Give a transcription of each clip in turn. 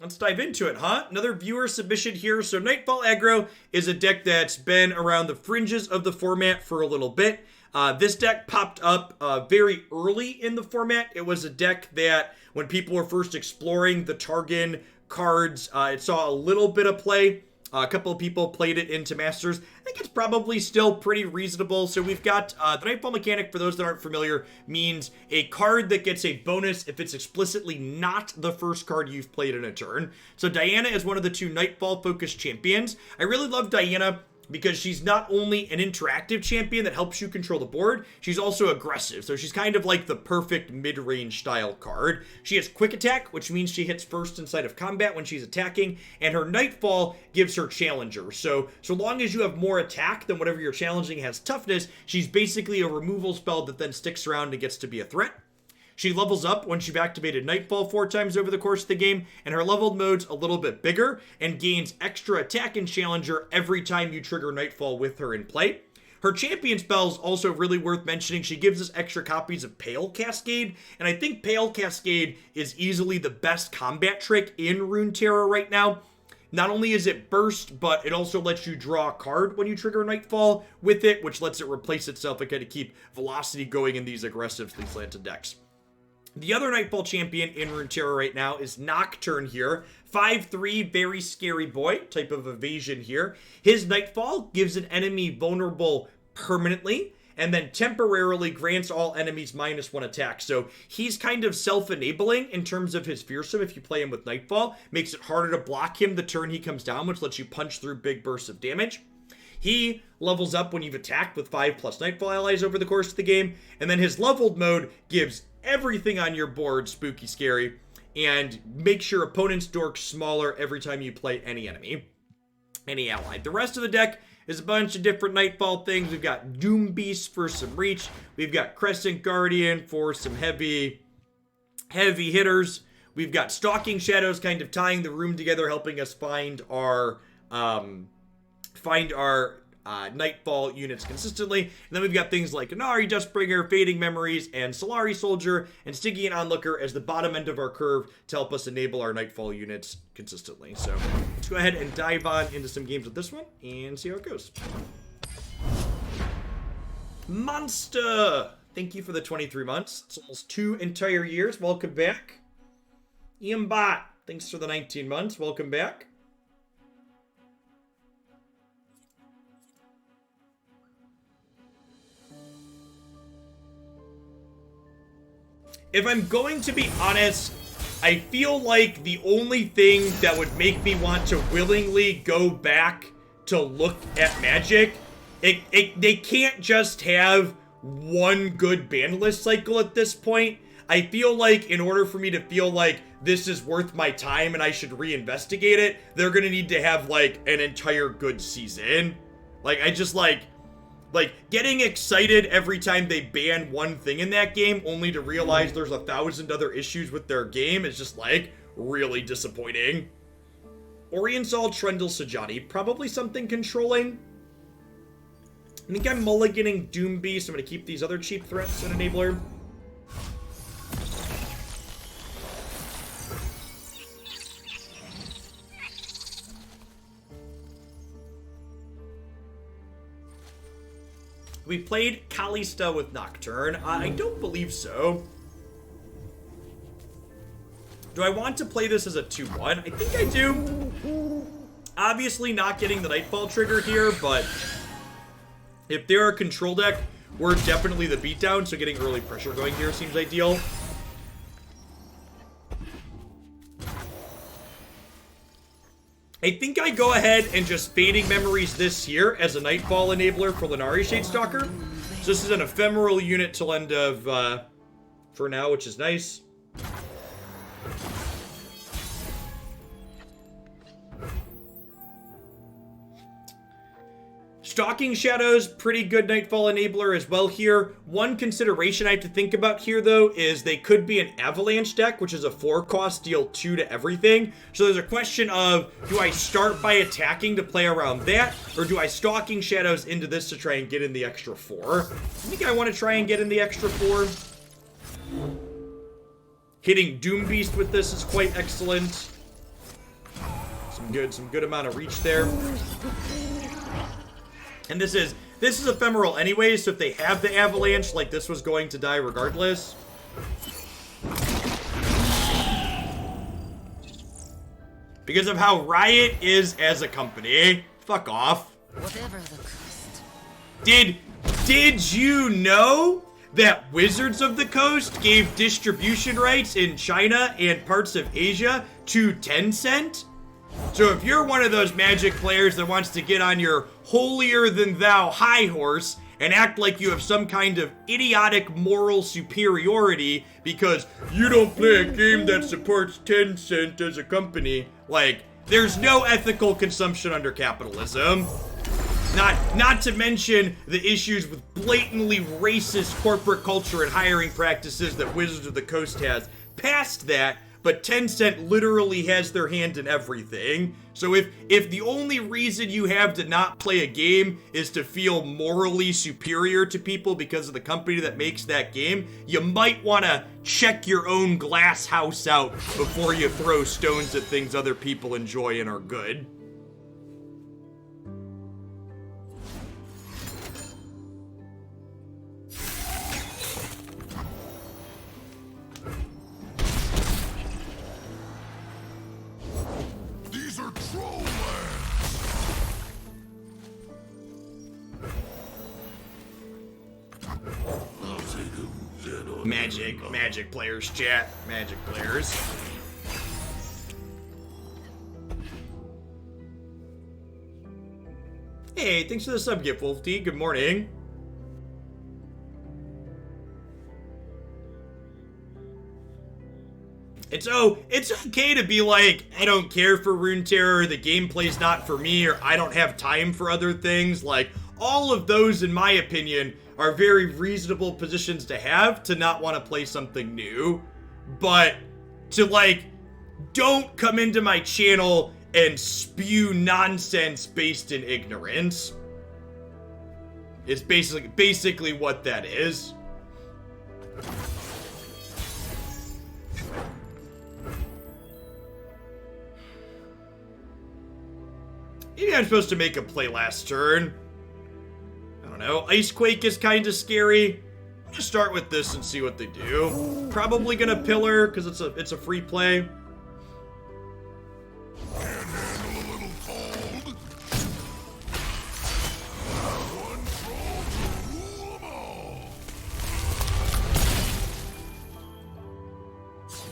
Let's dive into it, huh? Another viewer submission here. So Nightfall Aggro is a deck that's been around the fringes of the format for a little bit. This deck popped up very early in the format. It was a deck that when people were first exploring the Targon cards, it saw a little bit of play. A couple of people played it into Masters. I think it's probably still pretty reasonable. So we've got the Nightfall mechanic, for those that aren't familiar, means a card that gets a bonus if it's explicitly not the first card you've played in a turn. So Diana is one of the two Nightfall-focused champions. I really love Diana because she's not only an interactive champion that helps you control the board, she's also aggressive. So she's kind of like the perfect mid-range style card. She has quick attack, which means she hits first inside of combat when she's attacking, and her Nightfall gives her challenger. So long as you have more attack than whatever you're challenging has toughness, she's basically a removal spell that then sticks around and gets to be a threat. She levels up when she's activated Nightfall 4 times over the course of the game, and her leveled mode's a little bit bigger and gains extra attack and challenger every time you trigger Nightfall with her in play. Her champion spell's also really worth mentioning. She gives us extra copies of Pale Cascade, and I think Pale Cascade is easily the best combat trick in Runeterra right now. Not only is it burst, but it also lets you draw a card when you trigger Nightfall with it, which lets it replace itself and kind of keep velocity going in these aggressive slanted decks. The other Nightfall champion in Runeterra right now is Nocturne here. 5/3, very scary boy, type of evasion here. His Nightfall gives an enemy vulnerable permanently, and then temporarily grants all enemies -1 attack. So he's kind of self-enabling in terms of his fearsome if you play him with Nightfall. Makes it harder to block him the turn he comes down, which lets you punch through big bursts of damage. He levels up when you've attacked with 5+ Nightfall allies over the course of the game, and then his leveled mode gives everything on your board spooky scary and makes your opponent's dork smaller every time you play any enemy, any ally. The rest of the deck is a bunch of different Nightfall things. We've got Doom Beast for some reach. We've got Crescent Guardian for some heavy hitters. We've got Stalking Shadows kind of tying the room together, helping us find our Nightfall units consistently. And then we've got things like Inari, Dustbringer, Fading Memories, and Solari Soldier, and Stygian Onlooker as the bottom end of our curve to help us enable our Nightfall units consistently. So let's go ahead and dive on into some games with this one and see how it goes. Monster! Thank you for the 23 months. It's almost 2 entire years. Welcome back. Ian Bot, thanks for the 19 months. Welcome back. If I'm going to be honest, I feel like the only thing that would make me want to willingly go back to look at Magic, they can't just have one good ban list cycle at this point. I feel like in order for me to feel like this is worth my time and I should reinvestigate it, they're gonna need to have like an entire good season. Like, I just like getting excited every time they ban one thing in that game only to realize there's 1,000 other issues with their game is just like really disappointing. Oriental Trendle Sajani, probably something controlling. I think I'm mulliganing Doom Beast. I'm going to keep these other cheap threats in Enabler. We played Kalista with Nocturne. I don't believe so. Do I want to play this as a 2-1? I think I do. Obviously not getting the Nightfall trigger here, but if they're a control deck, we're definitely the beatdown, so getting early pressure going here seems ideal. I think I go ahead and just Fading Memories this here as a Nightfall enabler for Lunari Shadestalker. So this is an ephemeral unit till end of, for now, which is nice. Stalking Shadows, pretty good Nightfall enabler as well here. One consideration I have to think about here, though, is they could be an Avalanche deck, which is a 4-cost, deal 2 to everything. So there's a question of, do I start by attacking to play around that, or do I Stalking Shadows into this to try and get in the extra 4? I think I want to try and get in the extra 4. Hitting Doom Beast with this is quite excellent. Some good amount of reach there. And this is ephemeral anyway, so if they have the avalanche, like, this was going to die regardless. Because of how Riot is as a company. Fuck off. Whatever the cost. Did you know that Wizards of the Coast gave distribution rights in China and parts of Asia to Tencent? So if you're one of those Magic players that wants to get on your holier-than-thou high horse and act like you have some kind of idiotic moral superiority because you don't play a game that supports Tencent as a company, like, there's no ethical consumption under capitalism. Not to mention the issues with blatantly racist corporate culture and hiring practices that Wizards of the Coast has. Past that, but Tencent literally has their hand in everything. So if the only reason you have to not play a game is to feel morally superior to people because of the company that makes that game, you might want to check your own glass house out before you throw stones at things other people enjoy and are good. Magic players, chat. Magic players. Hey, thanks for the sub gift, Wolf D. Good morning. It's okay to be like, I don't care for Runeterra, the gameplay's not for me, or I don't have time for other things. Like, all of those, in my opinion, are very reasonable positions to have to not want to play something new. But to, like, don't come into my channel and spew nonsense based in ignorance. It's basically what that is. Maybe I'm supposed to make a play last turn. I don't know. Icequake is kind of scary. I'm gonna start with this and see what they do. Probably gonna pillar because it's a free play.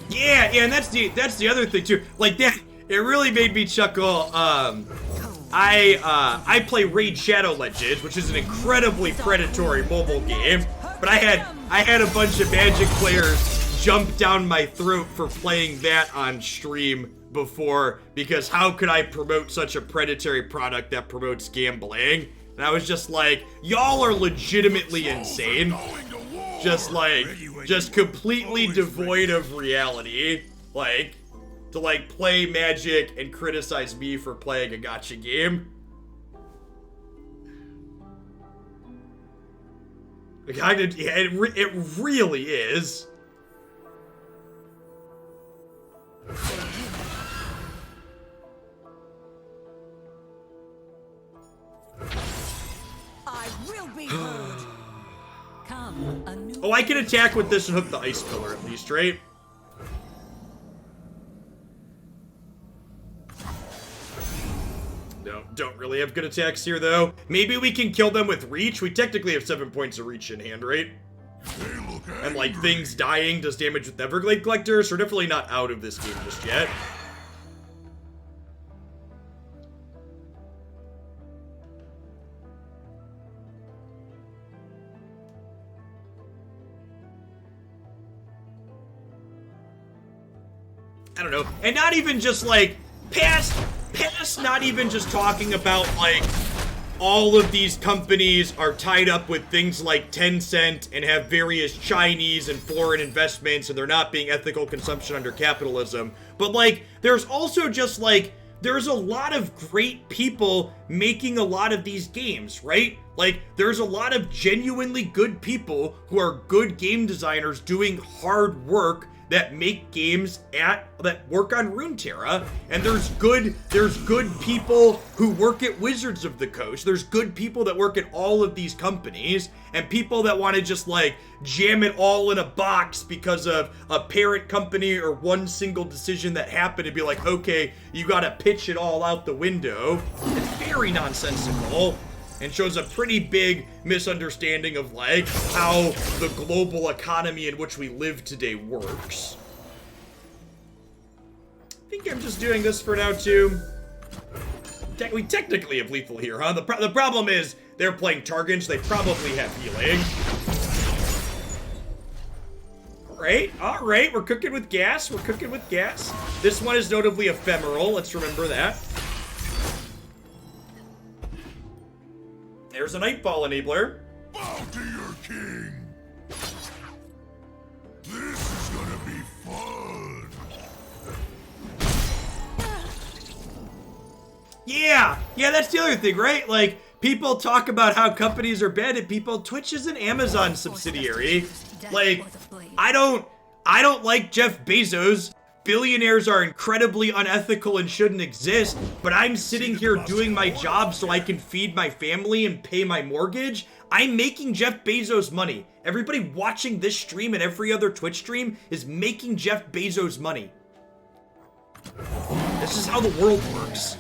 Yeah, and that's the other thing too. Like that, it really made me chuckle. I play Raid Shadow Legends, which is an incredibly predatory mobile game, but I had a bunch of Magic players jump down my throat for playing that on stream before, because how could I promote such a predatory product that promotes gambling? And I was just like, y'all are legitimately insane. Just completely devoid of reality. Like, to like play Magic and criticize me for playing a gacha game. Like, it really is. I will be heard. Come, a new Oh, I can attack with this and hook the Ice Pillar at least, right? No, don't really have good attacks here, though. Maybe we can kill them with Reach. We technically have 7 points of Reach in hand, right? And, like, things dying does damage with Everglade Collector, so we're definitely not out of this game just yet. I don't know. And not even just, like, past not even just talking about, like, all of these companies are tied up with things like Tencent and have various Chinese and foreign investments and they're not being ethical consumption under capitalism. But, like, there's also just, like, there's a lot of great people making a lot of these games, right? Like, there's a lot of genuinely good people who are good game designers doing hard work that make games that work on Runeterra, and there's good people who work at Wizards of the Coast. There's good people that work at all of these companies, and people that want to just like jam it all in a box because of a parent company or one single decision that happened and be like, okay, you got to pitch it all out the window. It's very nonsensical. And shows a pretty big misunderstanding of like how the global economy in which we live today works. I think I'm just doing this for now too. We technically have lethal here, huh? The problem is they're playing Targans. They probably have healing. All right, we're cooking with gas. We're cooking with gas. This one is notably ephemeral. Let's remember that. There's a Nightfall enabler. Bow to your king. This is gonna be fun. Yeah, that's the other thing, right? Like, people talk about how companies are bad at people. Twitch is an Amazon subsidiary. Like, I don't like Jeff Bezos. Billionaires are incredibly unethical and shouldn't exist, but I'm sitting here doing my job so I can feed my family and pay my mortgage. I'm making Jeff Bezos money. Everybody watching this stream and every other Twitch stream is making Jeff Bezos money. This is how the world works.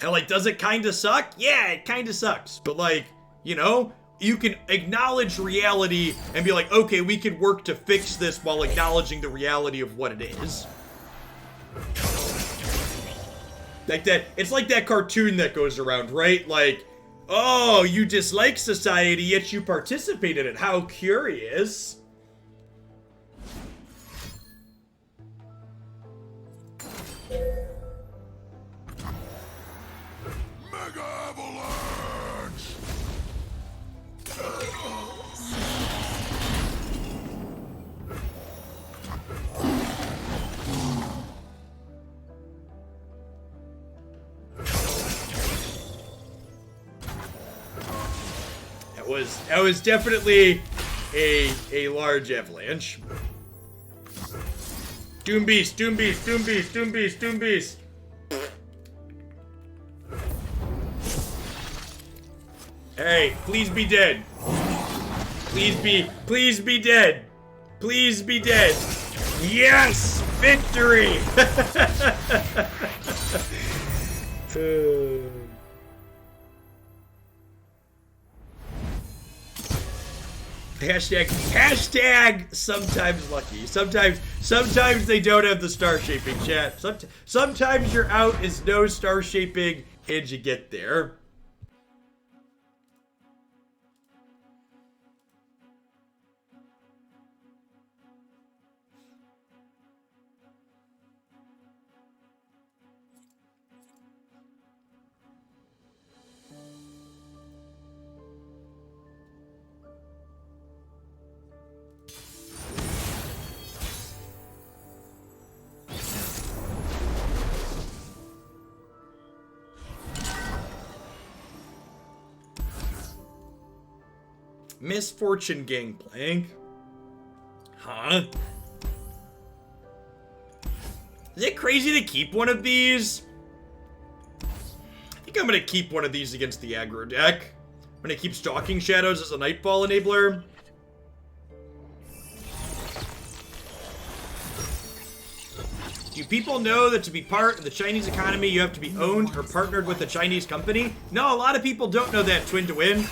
And like, does it kind of suck? Yeah, it kind of sucks. But like, you know, you can acknowledge reality and be like, okay, we can work to fix this while acknowledging the reality of what it is. Like that, it's like that cartoon that goes around, right? Like, oh, you dislike society, yet you participate in it. How curious. Mega avalanche. That was definitely a large avalanche. Doom Beast, Doom Beast, Doom Beast, Doom Beast, Doom Beast. Hey, please be dead. Please be dead. Please be dead. Yes! Victory! Hashtag sometimes lucky. Sometimes they don't have the star shaping, chat. Sometimes your out is no star shaping and you get there. Misfortune Gangplank. Huh? Is it crazy to keep one of these? I think I'm gonna keep one of these against the aggro deck. I'm gonna keep Stalking Shadows as a Nightfall enabler. Do people know that to be part of the Chinese economy, you have to be owned or partnered with a Chinese company? No, a lot of people don't know that, Twin to Win.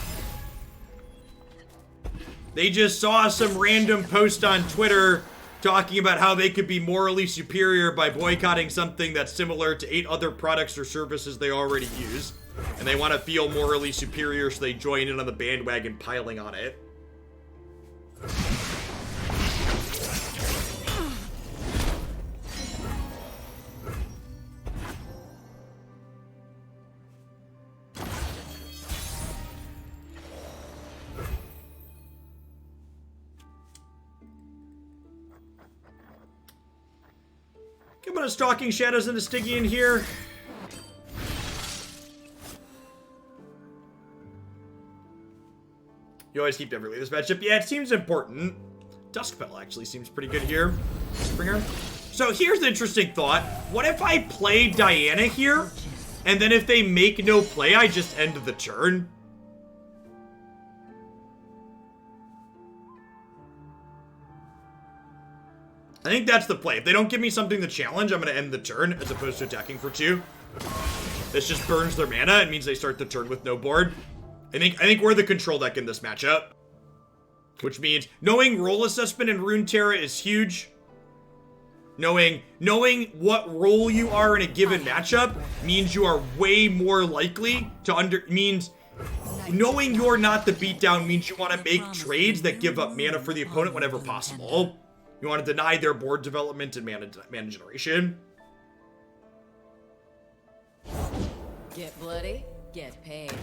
They just saw some random post on Twitter talking about how they could be morally superior by boycotting something that's similar to 8 other products or services they already use. And they want to feel morally superior, so they join in on the bandwagon piling on it. I'm gonna Stalking Shadows into Stygian here. You always keep every this matchup. Yeah, it seems important. Duskbell actually seems pretty good here. Springer. So here's an interesting thought. What if I play Diana here, and then if they make no play, I just end the turn? I think that's the play. If they don't give me something to challenge, I'm going to end the turn as opposed to attacking for 2. This just burns their mana. It means they start the turn with no board. I think we're the control deck in this matchup. Which means knowing role assessment in Runeterra is huge. Knowing what role you are in a given matchup means you are way more likely to means knowing you're not the beatdown means you want to make trades that give up mana for the opponent whenever possible. You want to deny their board development and mana generation. Get bloody, get paid.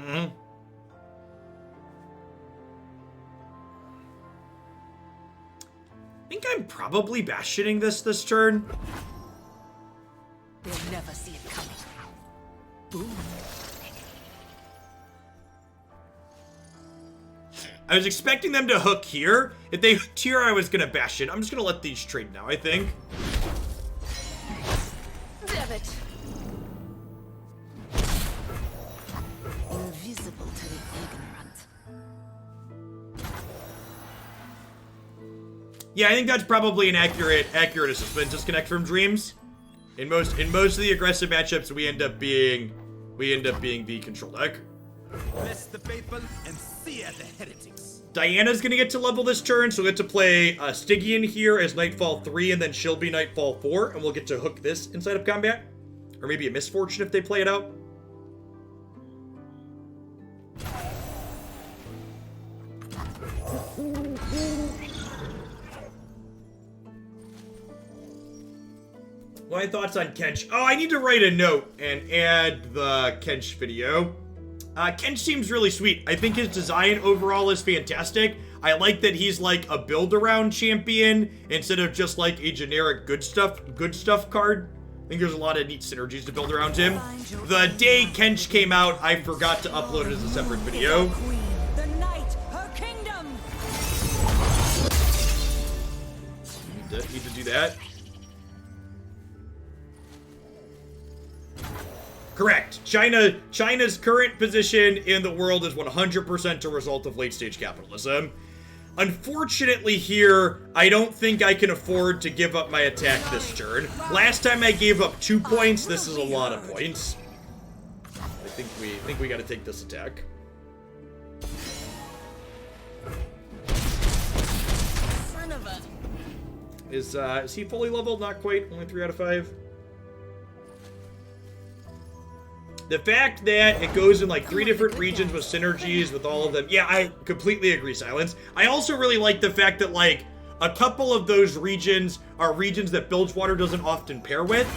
I think I'm probably bastioning this turn. They'll never see it coming. Boom. I was expecting them to hook here. If they hooked here, I was gonna bastion. I'm just gonna let these trade now, I think. Debit. Invisible to the ignorant. Yeah, I think that's probably an accurate assessment. Disconnect from dreams. In most of the aggressive matchups, we end up being the control deck. Bless the faithful and sear the heretics. Diana's gonna get to level this turn, so we'll get to play Stygian here as Nightfall 3, and then she'll be Nightfall 4, and we'll get to hook this inside of combat. Or maybe a Misfortune if they play it out. My thoughts on Kench. Oh, I need to write a note and add the Kench video. Kench seems really sweet. I think his design overall is fantastic. I like that he's like a build-around champion instead of just like a generic good stuff card. I think there's a lot of neat synergies to build around him. The day Kench came out, I forgot to upload it as a separate video. Queen, the night, her kingdom. Need to do that. Correct. China's current position in the world is 100% a result of late-stage capitalism. Unfortunately here, I don't think I can afford to give up my attack this turn. Last time I gave up 2 points, this is a lot of points. I think we gotta take this attack. Son of a... Is he fully leveled? Not quite. Only 3 out of 5. The fact that it goes in like 3 different regions with synergies with all of them. Yeah, I completely agree, Silence. I also really like the fact that like a couple of those regions are regions that Bilgewater doesn't often pair with.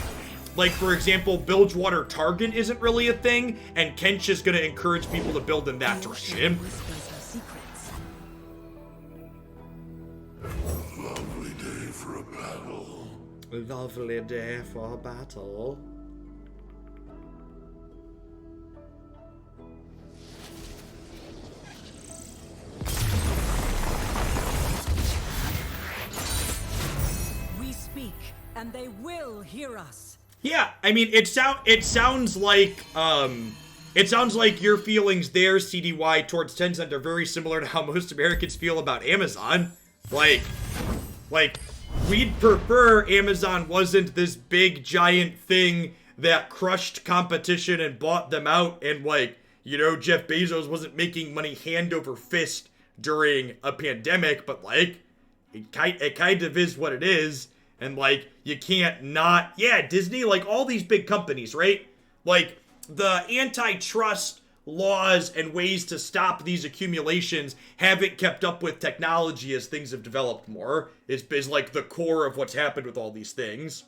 Like, for example, Bilgewater Targon isn't really a thing, and Kench is going to encourage people to build in that direction. Lovely day for a battle. Lovely day for a battle. And they will hear us. Yeah, I mean, it sounds like your feelings there, CDY, towards Tencent are very similar to how most Americans feel about Amazon. Like we'd prefer Amazon wasn't this big giant thing that crushed competition and bought them out, and like, you know, Jeff Bezos wasn't making money hand over fist during a pandemic, but like, it kind of is what it is. And, like, you can't not... Yeah, Disney, like, all these big companies, right? Like, the antitrust laws and ways to stop these accumulations haven't kept up with technology as things have developed more. Is like, the core of what's happened with all these things.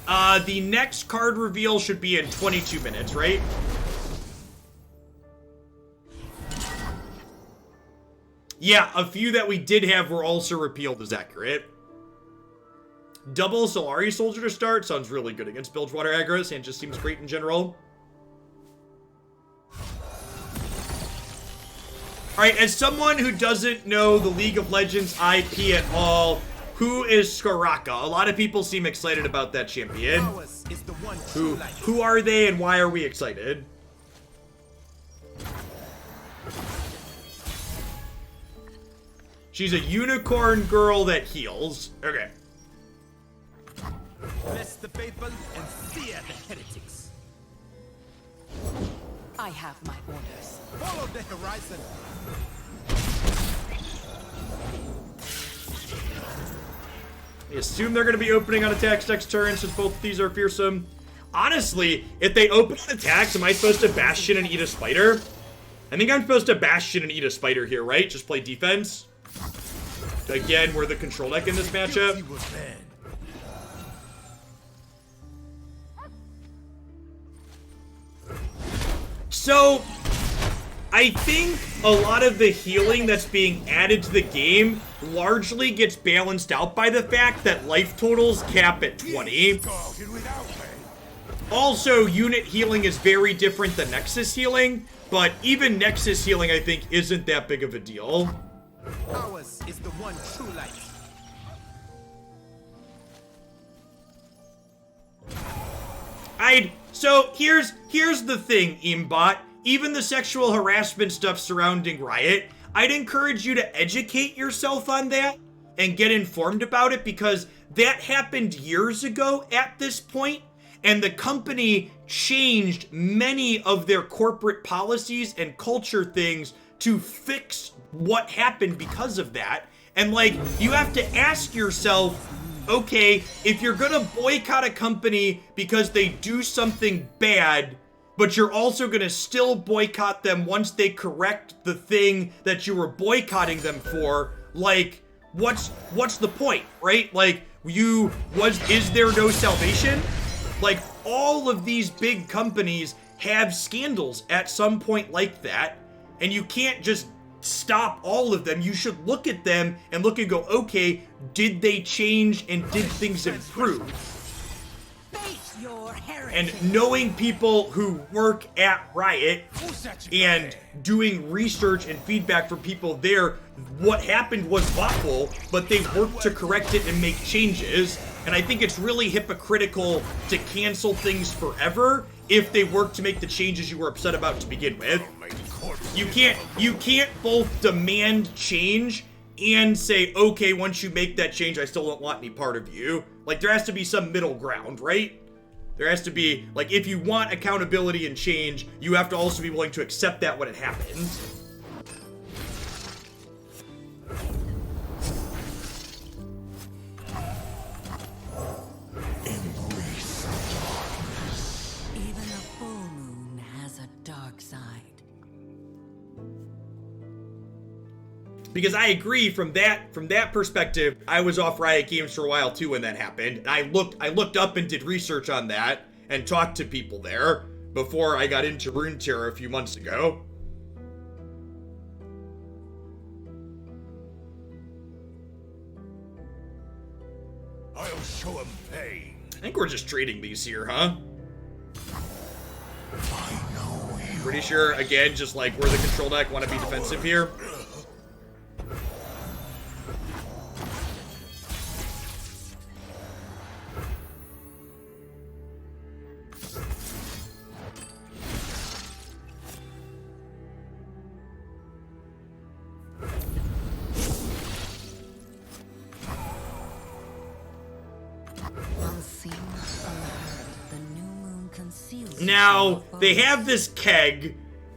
The next card reveal should be in 22 minutes, right? Yeah, a few that we did have were also repealed is accurate. Double Solari Soldier to start sounds really good against Bilgewater aggros, and just seems great in general. Alright, as someone who doesn't know the League of Legends IP at all, who is Soraka? A lot of people seem excited about that champion. Ours is the one true light. Who are they and why are we excited? She's a unicorn girl that heals. Okay. Bless the faithful and sear the heretics. I have my orders. Follow the horizon. I assume they're going to be opening on attacks next turn since both of these are fearsome. Honestly, if they open on attacks, am I supposed to Bastion and eat a spider? I think I'm supposed to Bastion and eat a spider here, right? Just play defense. Again, we're the control deck in this matchup. So, I think a lot of the healing that's being added to the game largely gets balanced out by the fact that life totals cap at 20. Also, unit healing is very different than Nexus healing, but even Nexus healing, I think, isn't that big of a deal. Ours is the one true light. So here's the thing, Aimbot. Even the sexual harassment stuff surrounding Riot, I'd encourage you to educate yourself on that and get informed about it, because that happened years ago at this point, and the company changed many of their corporate policies and culture things to fix what happened because of that. And like, you have to ask yourself, okay, if you're gonna boycott a company because they do something bad, but you're also gonna still boycott them once they correct the thing that you were boycotting them for, like, what's the point, right? Like, is there no salvation? Like, all of these big companies have scandals at some point like that, and you can't just stop all of them. You should look at them and look and go, okay, did they change and did things improve? Face your heritage. And knowing people who work at Riot and doing research and feedback from people there, what happened was awful, but they worked to correct it and make changes. And I think it's really hypocritical to cancel things forever if they work to make the changes you were upset about to begin with. You can't both demand change and say, okay, once you make that change, I still don't want any part of you. Like, there has to be some middle ground, right? There has to be, like, if you want accountability and change, you have to also be willing to accept that when it happens. Even a full moon has a dark side. Because I agree, from that perspective, I was off Riot Games for a while too when that happened. And I looked up and did research on that and talked to people there before I got into Runeterra a few months ago. I'll show him pain. I think we're just trading these here, huh? I know you. Pretty sure, again, just like we're the control deck, want to be defensive here. Unseen, unheard, the new moon conceals. Now, they have this keg.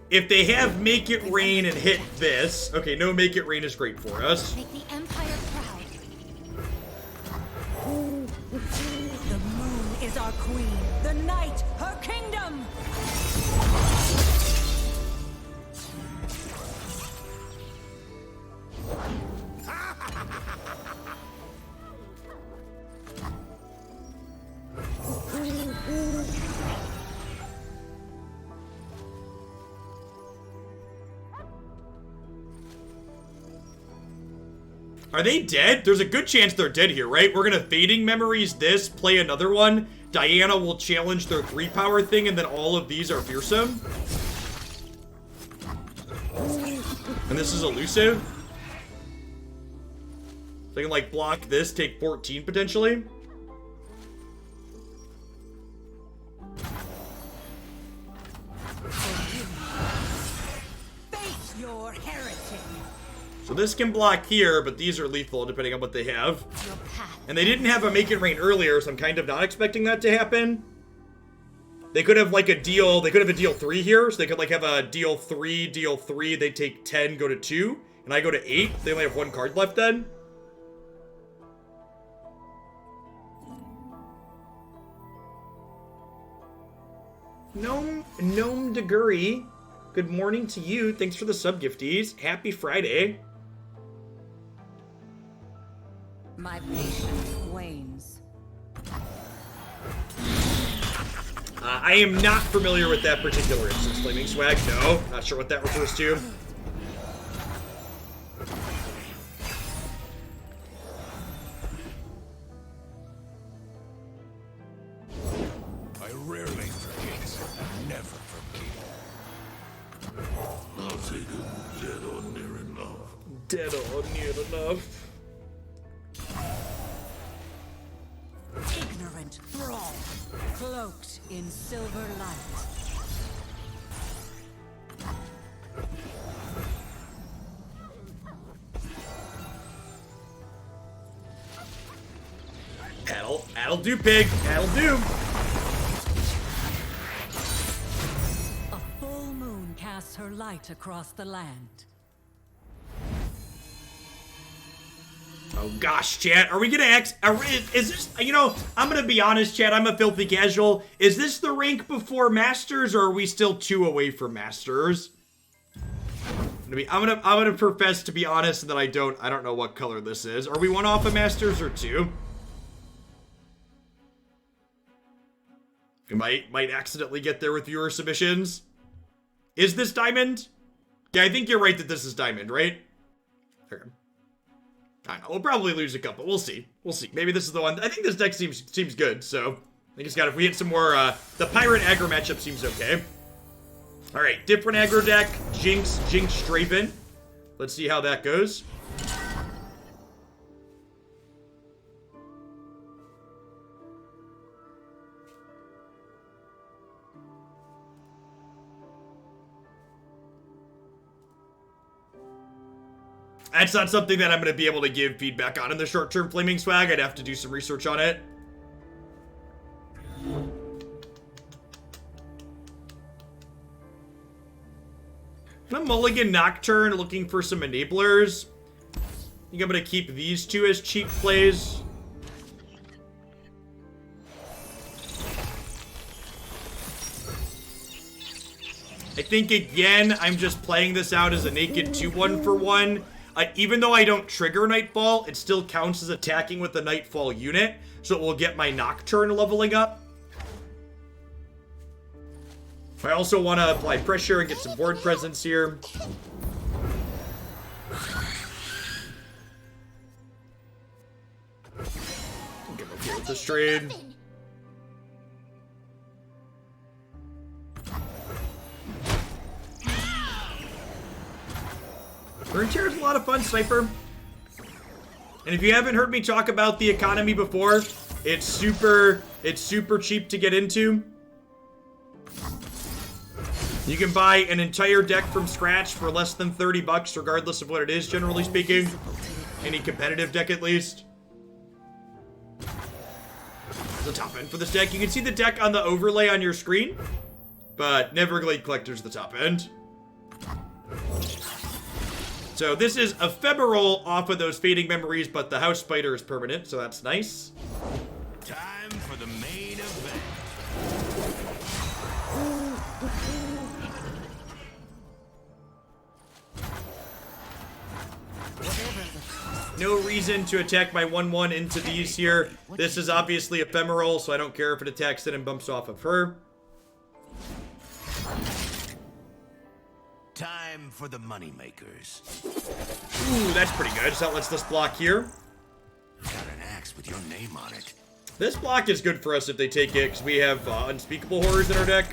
If they have Make It Rain and hit this... Okay, no Make It Rain is great for us. Make the Empire proud. The moon is our queen. The night, her kingdom. Are they dead? There's a good chance they're dead here, right? We're gonna Fading Memories this, play another one. Diana will challenge their 3-power thing, and then all of these are fearsome. And this is elusive. So I can, like, block this, take 14 potentially. Face your heretic. So this can block here, but these are lethal depending on what they have. Your path. And they didn't have a Make It Rain earlier, so I'm kind of not expecting that to happen. They could have like a deal, they could have a deal 3 here, so they could like have a deal 3, they take 10, go to 2, and I go to 8. They only have 1 card left then. Gnome Deguri, good morning to you. Thanks for the sub gifties. Happy Friday. My patience wanes. I am not familiar with that particular instance. Flaming Swag? No. Not sure what that refers to. I rarely forget. I never forget. I'll take him dead or near enough. Dead or near enough. Ignorant thrall, cloaked in silver light. That'll do, pig. That'll do. A full moon casts her light across the land. Oh gosh, chat, are we gonna is this, you know, I'm gonna be honest, chat, I'm a filthy casual. Is this the rank before Masters, or are we still 2 away from Masters? I'm gonna profess to be honest, and that I don't know what color this is. Are we 1 off of Masters or 2? We might accidentally get there with viewer submissions. Is this Diamond? Yeah, I think you're right that this is Diamond, right? Okay. I don't know, we'll probably lose a couple. We'll see. We'll see. Maybe this is the one. I think this deck seems good, so I think it's got, if we hit some more, the Pirate aggro matchup seems okay. Alright, different aggro deck. Jinx, Draven. Let's see how that goes. That's not something that I'm going to be able to give feedback on in the short term, Flaming Swag. I'd have to do some research on it. I'm mulligan Nocturne, looking for some enablers. I think I'm going to keep these 2 as cheap plays. I think, again, I'm just playing this out as a naked 2-1 for 1. Even though I don't trigger Nightfall, it still counts as attacking with the Nightfall unit, so it will get my Nocturne leveling up. I also want to apply pressure and get some board presence here. I think I'm okay with this trade. Runeterra is a lot of fun, Sniper. And if you haven't heard me talk about the economy before, it's super cheap to get into. You can buy an entire deck from scratch for less than 30 bucks, regardless of what it is, generally speaking. Any competitive deck, at least. The top end for this deck. You can see the deck on the overlay on your screen, but Neverglade Collector's the top end. So this is ephemeral off of those Fading Memories, but the House Spider is permanent, so that's nice. Time for the main event. No reason to attack my 1-1 into these here. This is obviously ephemeral, so I don't care if it attacks it and bumps off of her. Time for the moneymakers. Ooh, that's pretty good. So that lets us block here. Got an axe with your name on it. This block is good for us if they take it, because we have Unspeakable Horrors in our deck.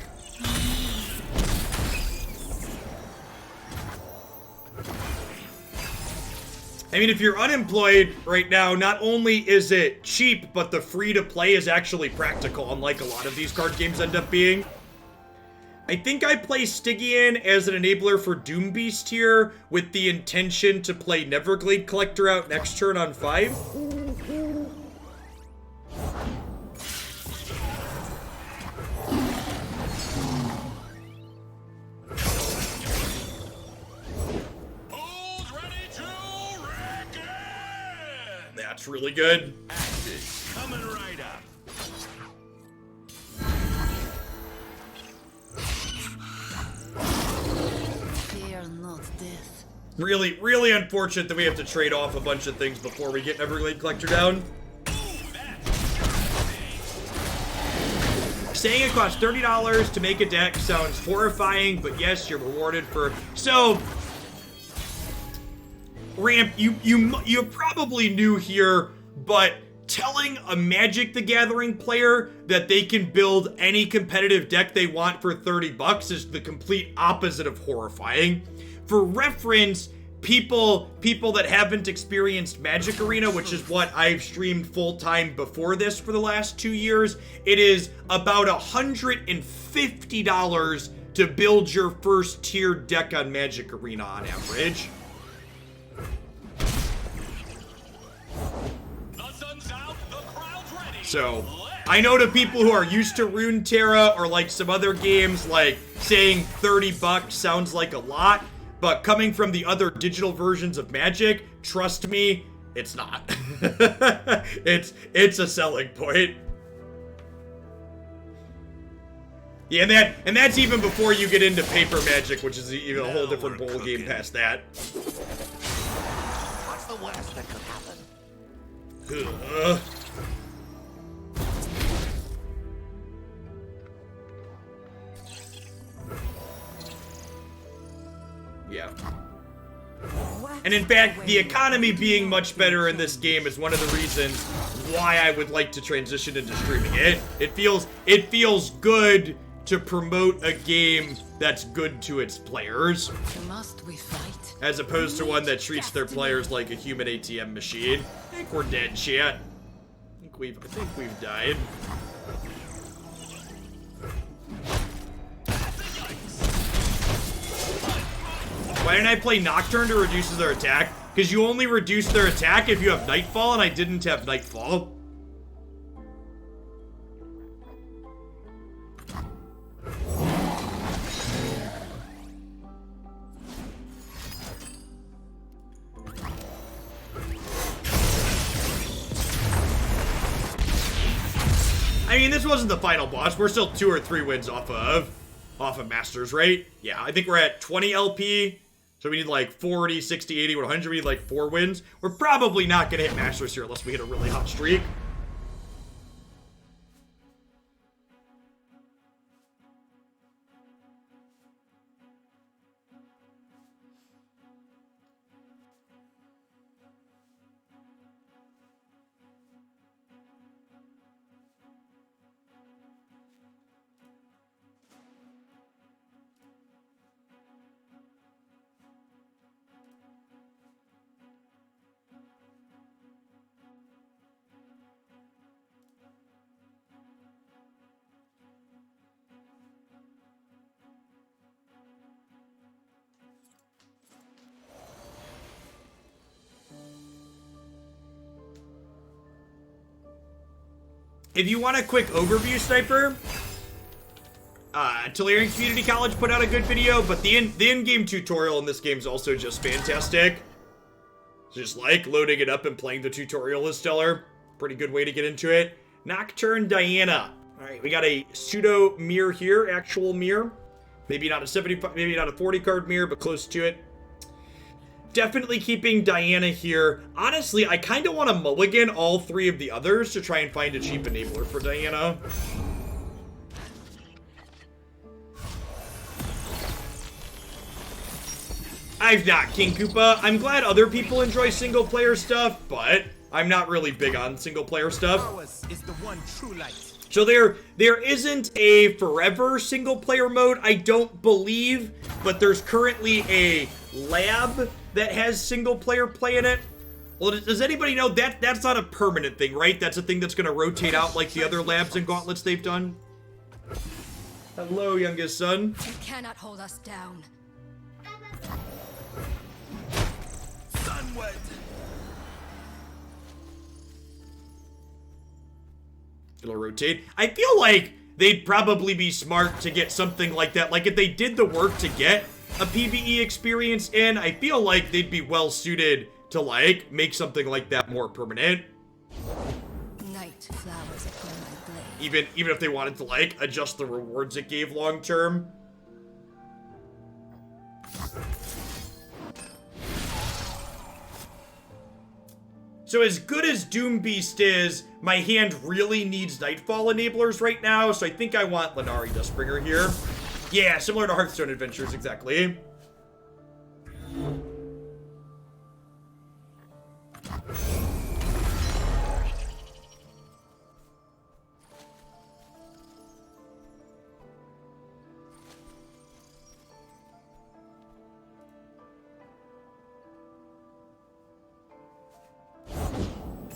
I mean, if you're unemployed right now, not only is it cheap, but the free-to-play is actually practical, unlike a lot of these card games end up being. I think I play Stygian as an enabler for Doom Beast here, with the intention to play Neverglade Collector out next turn on 5. That's really good. Axes coming right up. Fear not death. Really, really unfortunate that we have to trade off a bunch of things before we get Everglade Collector down. Saying it costs $30 to make a deck sounds horrifying, but yes, you're rewarded for... So, Ramp, you probably knew here, but telling a Magic the Gathering player that they can build any competitive deck they want for 30 bucks is the complete opposite of horrifying. For reference, people that haven't experienced Magic Arena, which is what I've streamed full-time before this for the last 2 years, it is about $150 to build your first tier deck on Magic Arena on average. So, I know to people who are used to Runeterra or like some other games, like saying 30 bucks sounds like a lot, but coming from the other digital versions of Magic, trust me, it's not. it's a selling point. Yeah, and that's even before you get into paper Magic, which is even a whole different bowl game past that. What's the worst that could happen? Yeah. And in fact, the economy being much better in this game is one of the reasons why I would like to transition into streaming it. It feels good to promote a game that's good to its players. Must we fight? As opposed to one that treats their players like a human ATM machine. I think we're dead, chat. I think we've died. Why didn't I play Nocturne to reduce their attack? Because you only reduce their attack if you have Nightfall, and I didn't have Nightfall. I mean, this wasn't the final boss. We're still 2 or 3 wins off of Masters, right? Yeah, I think we're at 20 LP. So we need like 40, 60, 80, 100. We need like 4 wins. We're probably not going to hit Masters here unless we hit a really hot streak. If you want a quick overview, Sniper, Tolarian Community College put out a good video, but the in-game tutorial in this game is also just fantastic. Just like loading it up and playing the tutorial is stellar. Pretty good way to get into it. Nocturne Diana. All right, we got a pseudo mirror here, actual mirror. Maybe not a 70, maybe not a 40 card mirror, but close to it. Definitely keeping Diana here. Honestly, I kind of want to mulligan all 3 of the others to try and find a cheap enabler for Diana. I've not, King Koopa. I'm glad other people enjoy single-player stuff, but I'm not really big on single-player stuff. Ours is the one true light. So there isn't a forever single-player mode, I don't believe, but there's currently a lab that has single-player play in it. Well, does anybody know that's not a permanent thing, right? That's a thing that's going to rotate out like the other labs and gauntlets they've done. Hello, youngest son. You cannot hold us down. Sunward. It'll rotate. I feel like they'd probably be smart to get something like that. Like, if they did the work to get a PvE experience in, I feel like they'd be well suited to, like, make something like that more permanent. Night flowers upon my blade. Even if they wanted to, like, adjust the rewards it gave long term. So as good as Doom Beast is, my hand really needs Nightfall enablers right now, so I think I want Lenari Dustbringer here. Yeah, similar to Hearthstone Adventures, exactly.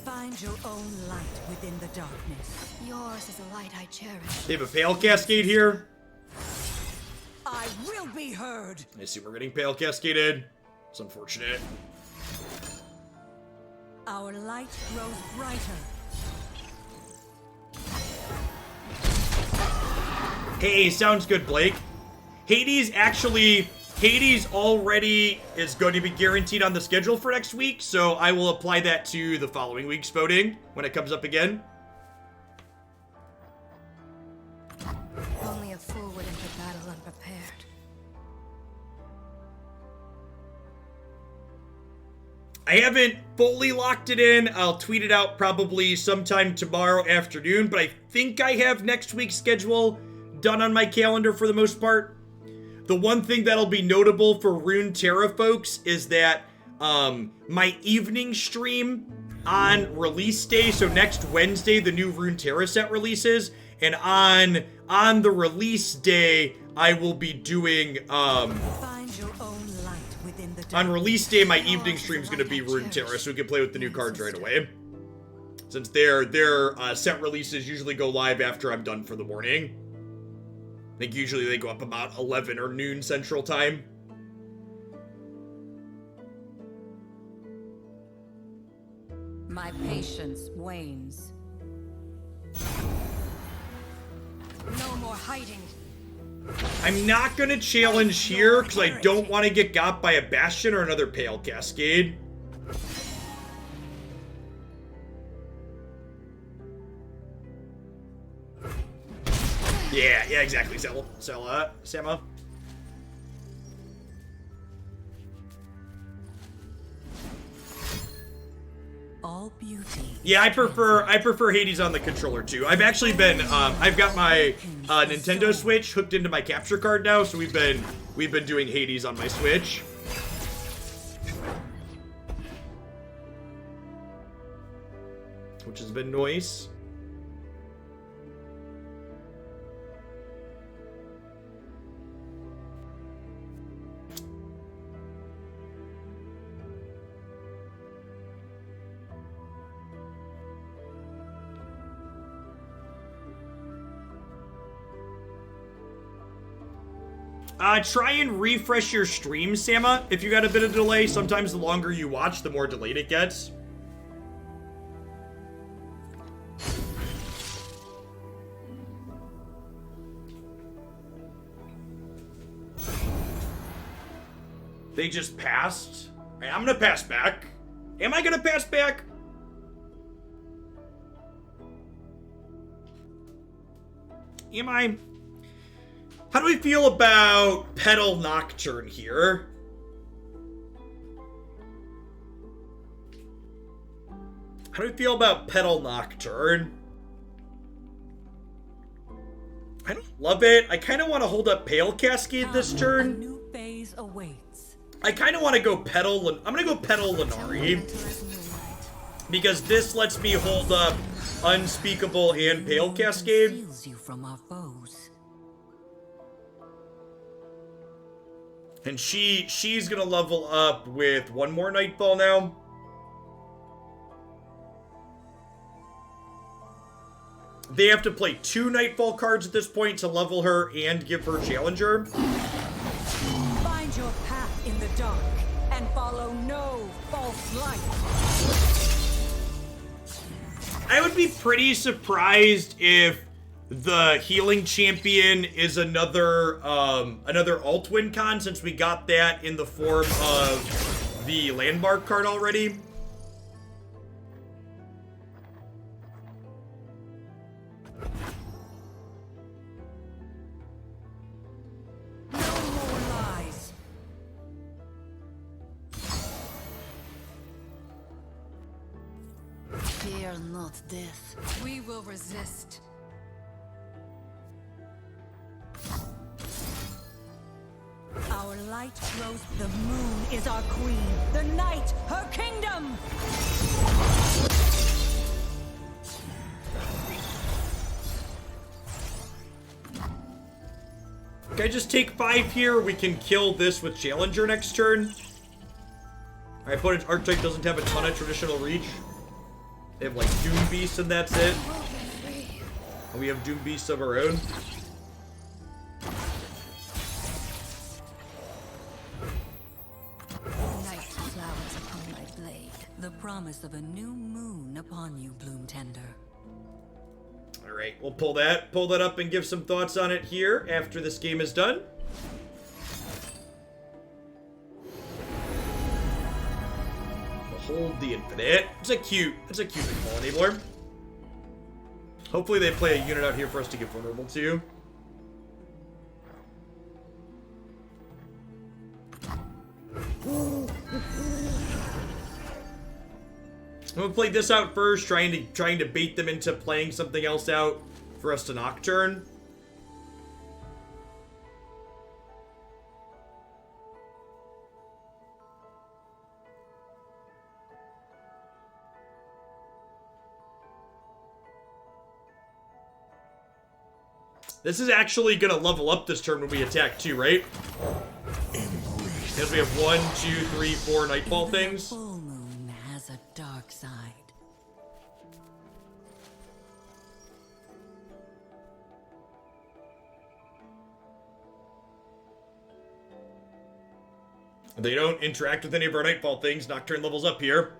Find your own light within the darkness. Yours is a light I cherish. They have a Pale Cascade here. I will be heard. I see we're getting Pale Cascaded. It's unfortunate. Our light grows brighter. Hey, sounds good, Blake. Hades already is going to be guaranteed on the schedule for next week, so I will apply that to the following week's voting when it comes up again. Only a fool would enter battle unprepared. I haven't fully locked it in. I'll tweet it out probably sometime tomorrow afternoon, but I think I have next week's schedule done on my calendar for the most part. The one thing that'll be notable for Runeterra folks is that my evening stream on release day, so next Wednesday the new Runeterra set releases, and on the release day I will be doing Find your own light within the on release day my evening stream is going to be Runeterra, so we can play with the new cards right away. Since their set releases usually go live after I'm done for the morning. I think usually they go up about 11 or noon Central Time. My patience wanes. No more hiding. I'm not going to challenge here because I don't want to get got by a Bastion or another Pale Cascade. Yeah, exactly, Sama. All beauty. Yeah, I prefer Hades on the controller too. I've actually been I've got my Nintendo Switch hooked into my capture card now, so we've been doing Hades on my Switch. Which has been nice. Try and refresh your stream, Sama, if you got a bit of delay. Sometimes the longer you watch, the more delayed it gets. They just passed. All right, I'm gonna pass back. Am I gonna pass back? Am I? How do we feel about Petal Nocturne here? How do we feel about Petal Nocturne? I don't love it. I kind of want to hold up Pale Cascade this A turn. new phase awaits. I kind of want to go Petal. I'm going to go Petal Lenari. Because this lets me hold up Unspeakable and Pale Cascade. Conceals you from our foes. And she's going to level up with one more Nightfall now. They have to play 2 Nightfall cards at this point to level her and give her Challenger. Find your path in the dark and follow no false light. I would be pretty surprised if the Healing Champion is another alt win con, since we got that in the form of the Landmark card already. No more lies. Fear not death. We will resist. Our light grows. The moon is our queen. The night, her kingdom. Can I just take 5 here? We can kill this with Challenger next turn. Our opponent's archetype doesn't have a ton of traditional reach. They have like Doom Beast and that's it. And we have Doom Beasts of our own. Night flowers upon my blade. The promise of a new moon upon you, Bloom Tender. Alright, we'll pull that up and give some thoughts on it here after this game is done. Behold the Infinite. It's a cute recall enabler. Hopefully they play a unit out here for us to get vulnerable to. I'm gonna play this out first, trying to bait them into playing something else out for us to Nocturne. This is actually gonna level up this turn when we attack too, right? Because we have 1, 2, 3, 4 Nightfall things. Full moon has a dark side. They don't interact with any of our Nightfall things. Nocturne levels up here.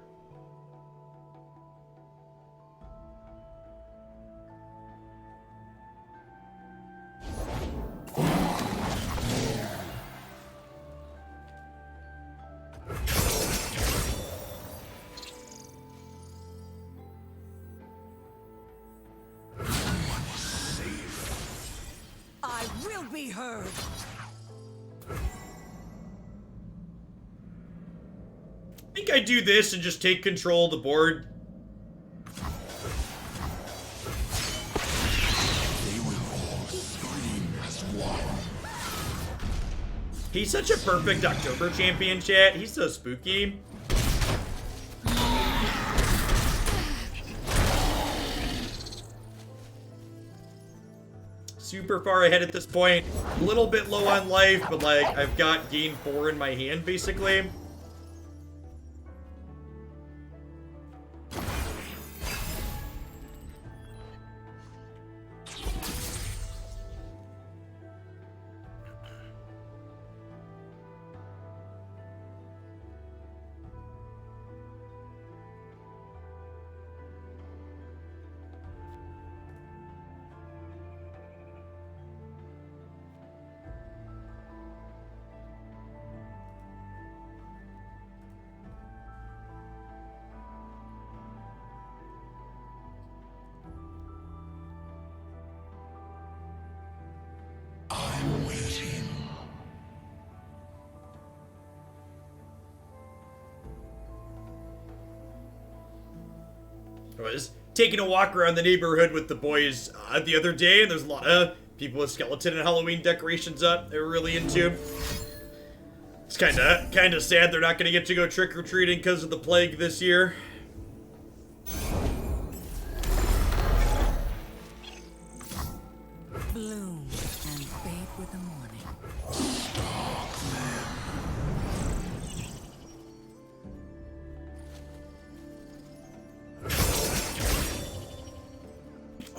I will be heard. I think I do this and just take control of the board. They will all scream as one. He's such a perfect October champion, chat. He's so spooky. Super far ahead at this point. A little bit low on life, but like I've got gain 4 in my hand basically. I'm waiting. I was taking a walk around the neighborhood with the boys the other day, and there's a lot of people with skeleton and Halloween decorations up. They were really into. It's kind of sad they're not going to get to go trick-or-treating because of the plague this year. Bloom and fade with the morning.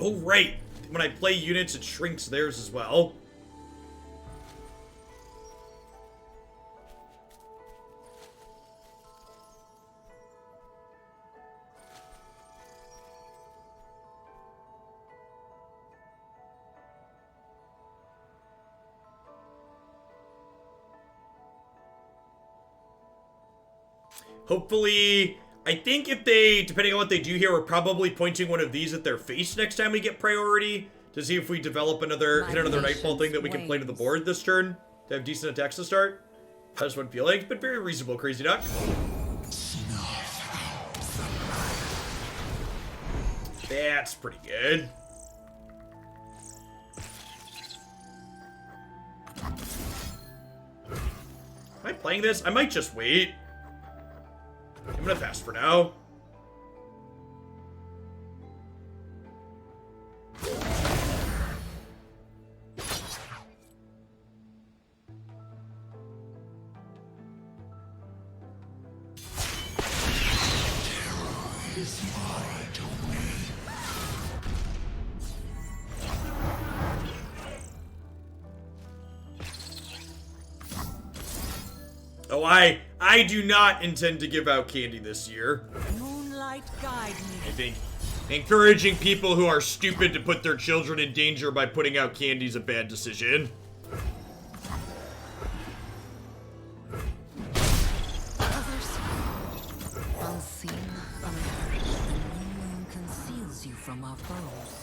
Oh, right. When I play units, it shrinks theirs as well. Hopefully, I think if they, depending on what they do here, we're probably pointing one of these at their face next time we get priority to see if we develop hit another Nightfall thing that we can play to the board this turn to have decent attacks to start. That's what feeling, but very reasonable, Crazy Duck. That's pretty good. Am I playing this? I might just wait. I'm gonna pass for now. Oh, I do not intend to give out candy this year. Moonlight guide me. I think encouraging people who are stupid to put their children in danger by putting out candy is a bad decision. Others, unseen, unheard, the moon conceals you from our foes.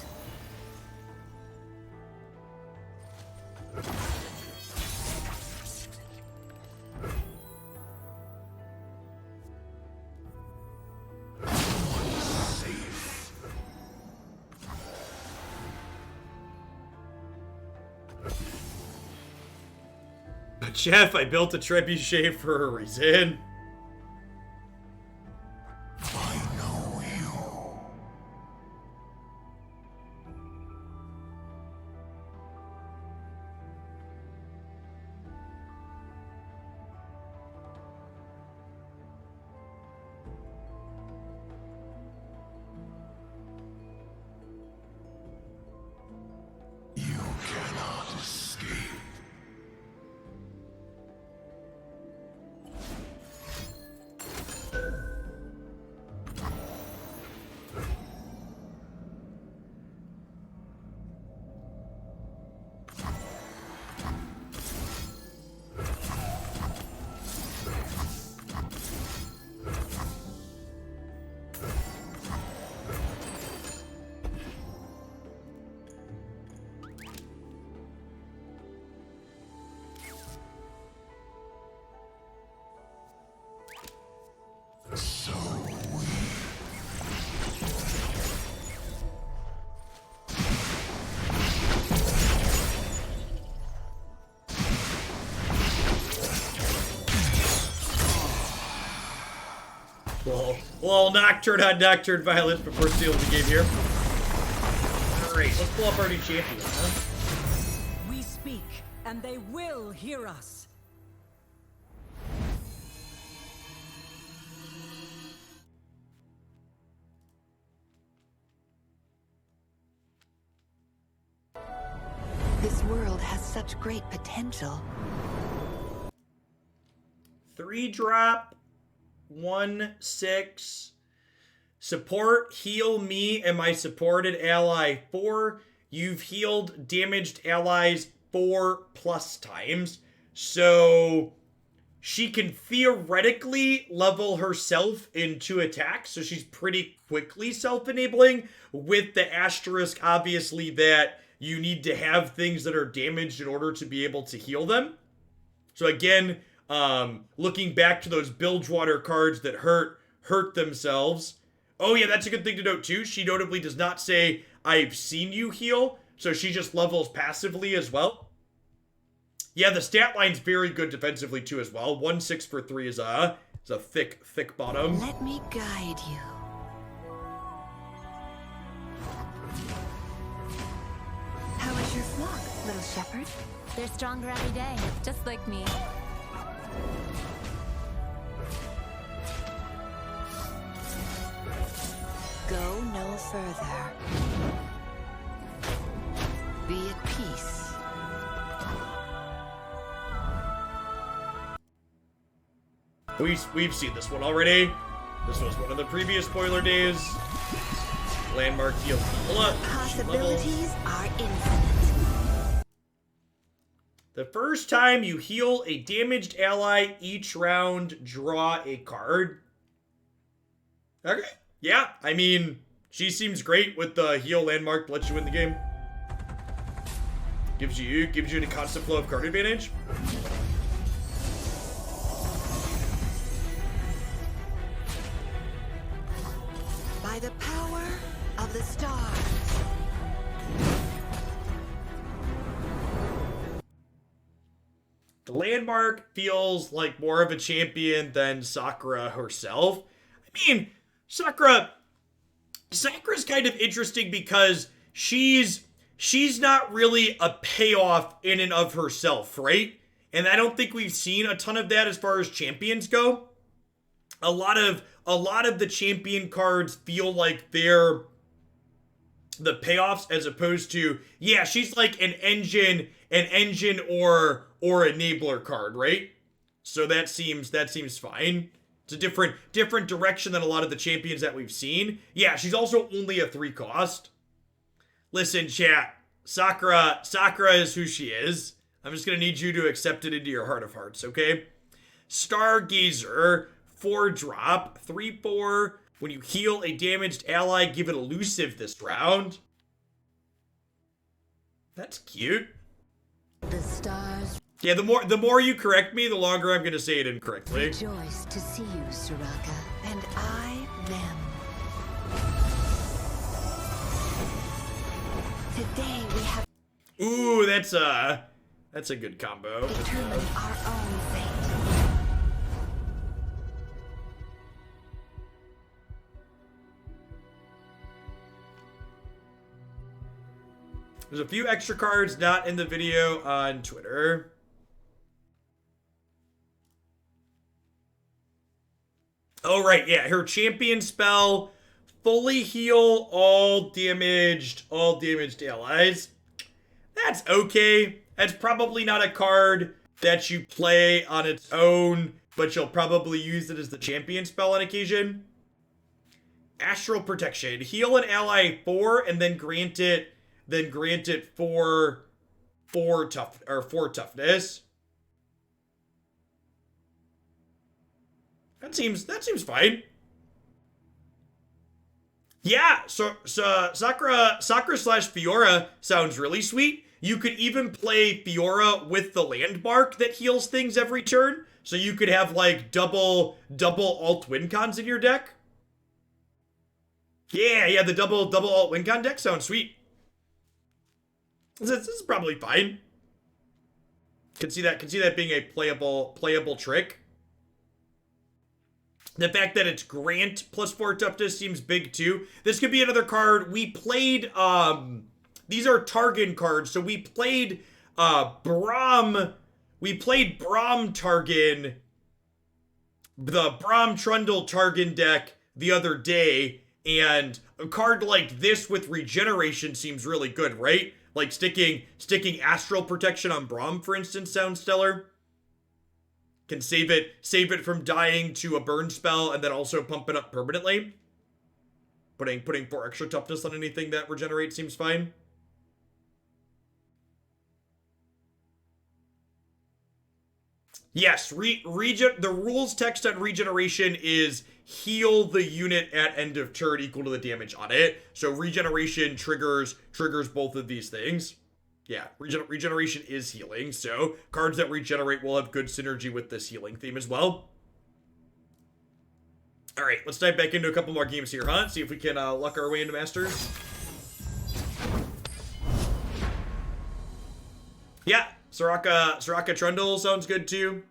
But Jeff, I built a trebuchet for a reason. I know you. You cannot escape. So weak. Well, Nocturne on Nocturne Violence before stealing the game here. Alright, let's pull up our new champion, huh? We speak, and they will hear us. This world has such great potential. 3-drop, 1/6. Support, heal me and my supported ally 4. You've healed damaged allies 4+ times. So she can theoretically level herself in 2 attacks. So she's pretty quickly self-enabling, with the asterisk, obviously, that you need to have things that are damaged in order to be able to heal them. So again, looking back to those Bilgewater cards that hurt themselves. Oh yeah, that's a good thing to note too. She notably does not say, I've seen you heal, so she just levels passively as well. Yeah, the stat line's very good defensively too as well. 1-6 for 3 is a thick bottom. Let me guide you. How is your flock, little shepherd? They're stronger every day, just like me. Go no further. Be at peace. We've seen this one already. This was one of the previous spoiler days. Landmark heals Viola. Possibilities are infinite. The first time you heal a damaged ally each round, draw a card. Okay. Yeah, I mean, she seems great with the heal landmark, lets you win the game. Gives you a constant flow of card advantage. By the power of the stars. The landmark feels like more of a champion than Sakura herself. I mean, Sakura's kind of interesting because she's not really a payoff in and of herself, right? And I don't think we've seen a ton of that as far as champions go. A lot of the champion cards feel like they're the payoffs as opposed to, yeah, she's like an engine or enabler card, right? So that seems fine. It's a different direction than a lot of the champions that we've seen. Yeah, she's also only a 3 cost. Listen, chat. Sakura is who she is. I'm just gonna need you to accept it into your heart of hearts, okay? Stargazer, 4-drop, 3/4. When you heal a damaged ally, give it elusive this round. That's cute. The stars Yeah, the more you correct me, the longer I'm gonna say it incorrectly. rejoice to see you, Soraka, and I them. Today we have Ooh, that's a good combo. determined our own fate. There's a few extra cards not in the video on Twitter. Oh, right, yeah, her champion spell, fully heal all damaged allies. That's okay. That's probably not a card that you play on its own, but you'll probably use it as the champion spell on occasion. Astral Protection. Heal an ally 4 and then grant it 4 toughness. That seems fine. Yeah, so Sakura / Fiora sounds really sweet. You could even play Fiora with the landmark that heals things every turn. So you could have like double alt win cons in your deck. Yeah, the double alt win con deck sounds sweet. This is probably fine. Can see that being a playable trick. The fact that it's Grant plus 4 toughness seems big too. This could be another card. We played, these are Targan cards. So we played, Braum Targan, the Braum Trundle Targan deck the other day. And a card like this with regeneration seems really good, right? Like sticking Astral Protection on Braum, for instance, sounds stellar. Can save it from dying to a burn spell and then also pump it up permanently. Putting 4 extra toughness on anything that regenerates seems fine. Yes, the rules text on regeneration is heal the unit at end of turn equal to the damage on it. So regeneration triggers both of these things. Yeah, regeneration is healing, so cards that regenerate will have good synergy with this healing theme as well. Alright, let's dive back into a couple more games here, huh? See if we can luck our way into Masters. Yeah, Soraka Trundle sounds good too.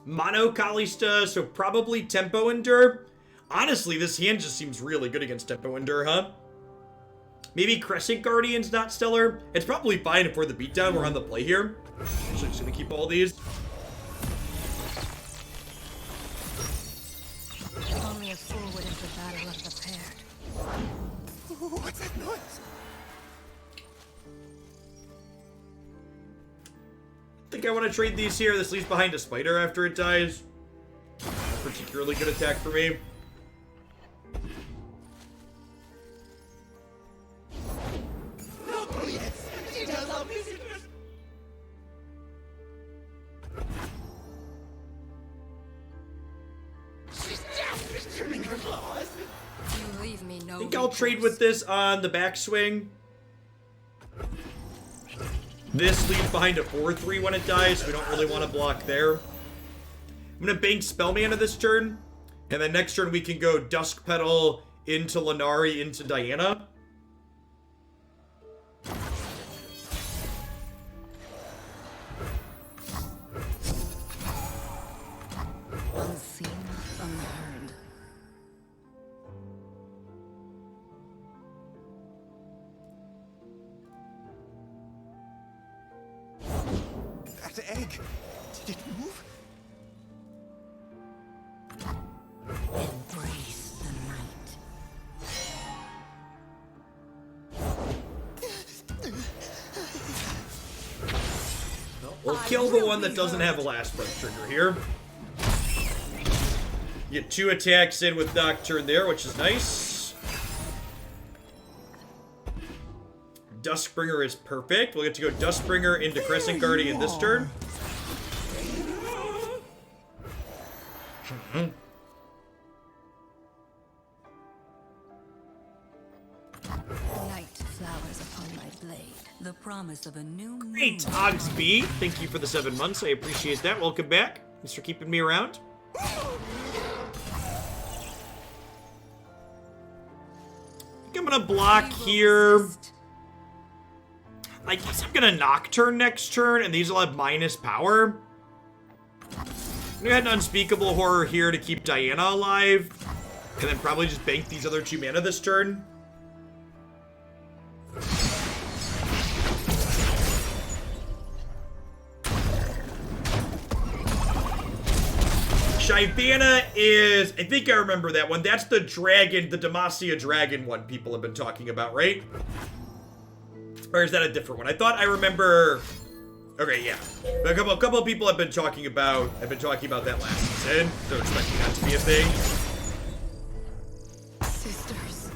Mono Kalista, so probably Tempo Endure. Honestly, this hand just seems really good against Tempo Endure, huh? Maybe Crescent Guardian's not stellar. It's probably fine if we're the beatdown. We're on the play here. Actually, just gonna keep all these. Only a fool would enter battle unprepared. What's that noise? I think I want to trade these here. This leaves behind a spider after it dies. Particularly good attack for me. Oh, yes. She does our visitors. She's just trimming her claws. You leave me no I think I'll trade with this on the backswing. This leaves behind a 4-3 when it dies, so we don't really want to block there. I'm going to bank Spell Mana this turn, and then next turn we can go Dusk Petal into Lanari into Diana. Unseen, unheard. That egg. Did it move? Embrace the night. We'll kill the one that doesn't have a last breath trigger here. Get 2 attacks in with Nocturne there, which is nice. Duskbringer is perfect. We'll get to go Duskbringer into Crescent Guardian this turn. Night flowers upon my blade. The promise of a new moon. Great, Ogsby. Thank you for the 7 months. I appreciate that. Welcome back. Thanks for keeping me around. I think I'm gonna block here. I guess I'm gonna Nocturne next turn, and these will have minus power. I'm gonna go ahead and Unspeakable Horror here to keep Diana alive, and then probably just bank these other 2 mana this turn. Shyvana is, I think I remember that one. That's the dragon, the Demacia dragon one people have been talking about, right? Or is that a different one? I thought I remember. Okay, yeah. A couple of people have been talking about that last season. So expecting that to be a thing. Sisters.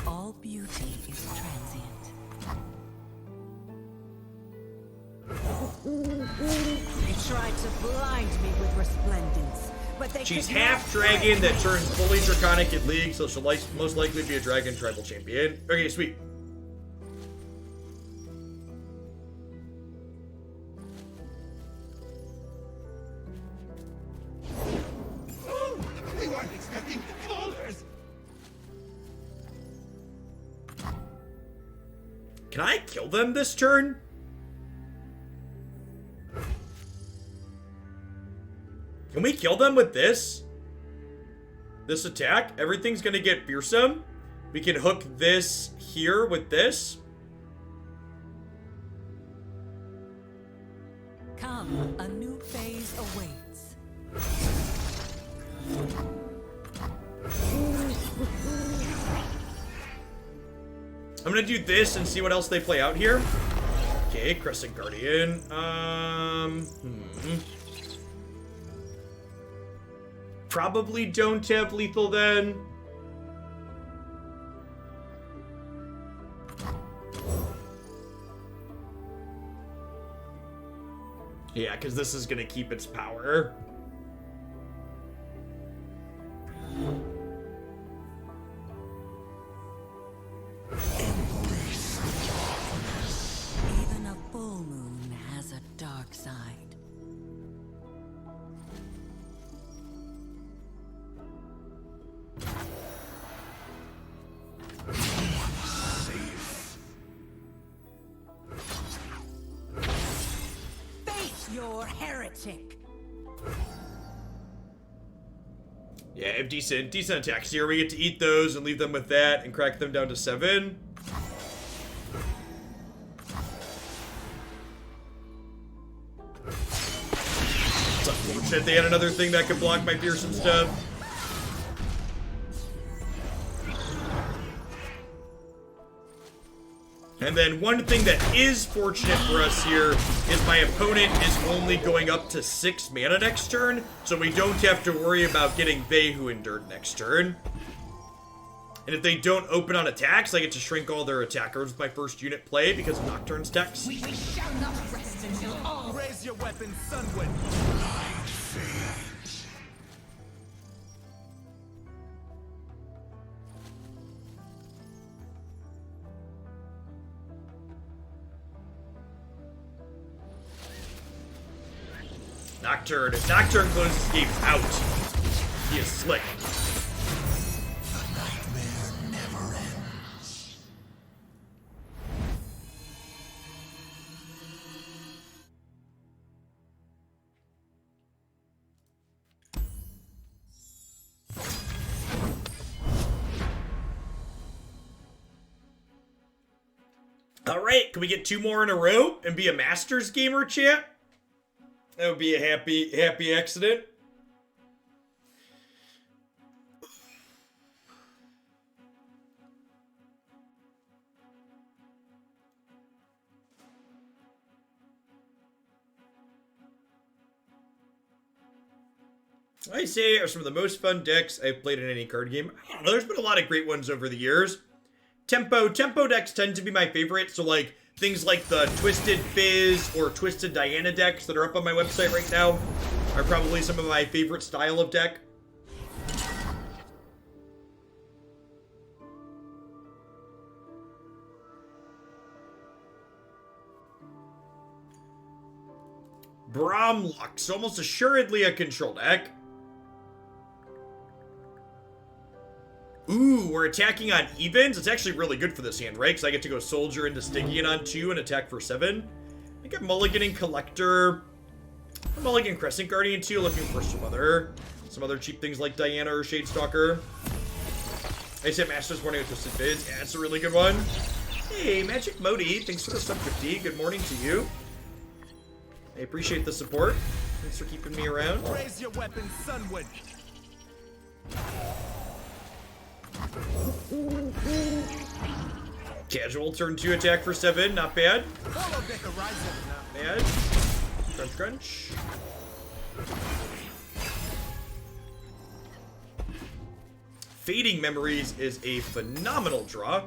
All beauty is transient. They tried to blind me with resplendence, but they She's could half not dragon blind that me. turns fully draconic in League, so she'll most likely be a dragon tribal champion. Okay, sweet. We weren't expecting callers. Can I kill them this turn? Can we kill them with this? This attack? Everything's gonna get fearsome. We can hook this here with this. Come, a new phase awaits. I'm gonna do this and see what else they play out here. Okay, Crescent Guardian. Probably don't have lethal then. Yeah, because this is gonna keep its power. Even a full moon has a dark side. Face your heretic. Yeah, have decent attacks here. We get to eat those and leave them with that and crack them down to 7. It's unfortunate they had another thing that could block my fearsome stuff. And then one thing that is fortunate for us here is my opponent is only going up to 6 mana next turn, so we don't have to worry about getting They Who Endured next turn. And if they don't open on attacks, I get to shrink all their attackers with my first unit play because of Nocturne's text. We shall not rest until all. Raise your weapon, Sunwind. Nocturne closes this game out. He is slick. The nightmare never ends. Alright, can we get 2 more in a row and be a Masters gamer, chat? That would be a happy accident. I say are some of the most fun decks I've played in any card game. I don't know, there's been a lot of great ones over the years. Tempo decks tend to be my favorite, so like things like the Twisted Fizz or Twisted Diana decks that are up on my website right now are probably some of my favorite style of deck. Bromlux, almost assuredly a control deck. Ooh, we're attacking on evens. It's actually really good for this hand, right? Because I get to go Soldier into Stygian on 2 and attack for 7. I think I'm mulliganing Collector. I'm mulliganing Crescent Guardian too, looking for some other cheap things like Diana or Shadestalker. I said Masters Warning with Twisted Fizz. Yeah, it's a really good one. Hey, Magic Modi, thanks for the sub 50. Good morning to you. I appreciate the support. Thanks for keeping me around. Raise your weapon, Sunwind. Casual turn 2 attack for 7, not bad. Follow the horizon. Not bad. Crunch, crunch. Fading Memories is a phenomenal draw.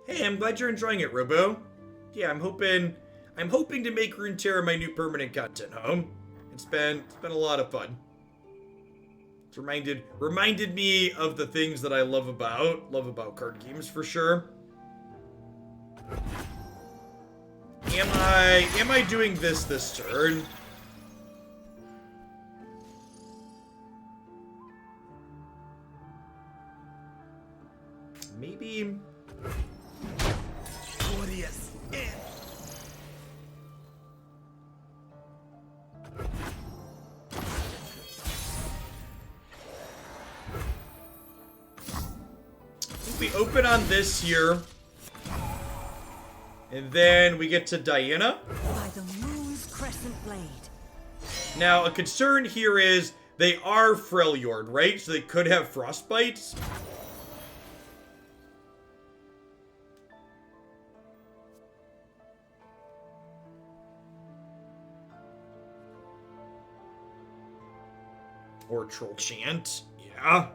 Hey, I'm glad you're enjoying it, Robo. Yeah, I'm hoping to make Runeterra my new permanent content home. It's been a lot of fun. It's reminded me of the things that I love about card games for sure. Am I doing this turn? Maybe. Glorious. We open on this here. And then we get to Diana. By the moon's crescent blade. Now, a concern here is they are Freljord, right? So they could have frostbites. Or Troll Chant. Yeah.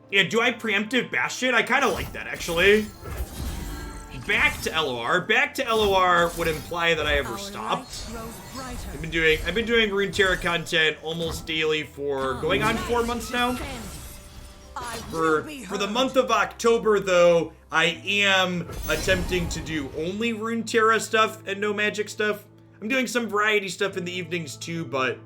Yeah, do I preemptive Bastion? I kind of like that, actually. Back to LOR. Back to LOR would imply that I ever stopped. I've been doing Runeterra content almost daily for going on 4 months now. For the month of October, though, I am attempting to do only Runeterra stuff and no magic stuff. I'm doing some variety stuff in the evenings too, but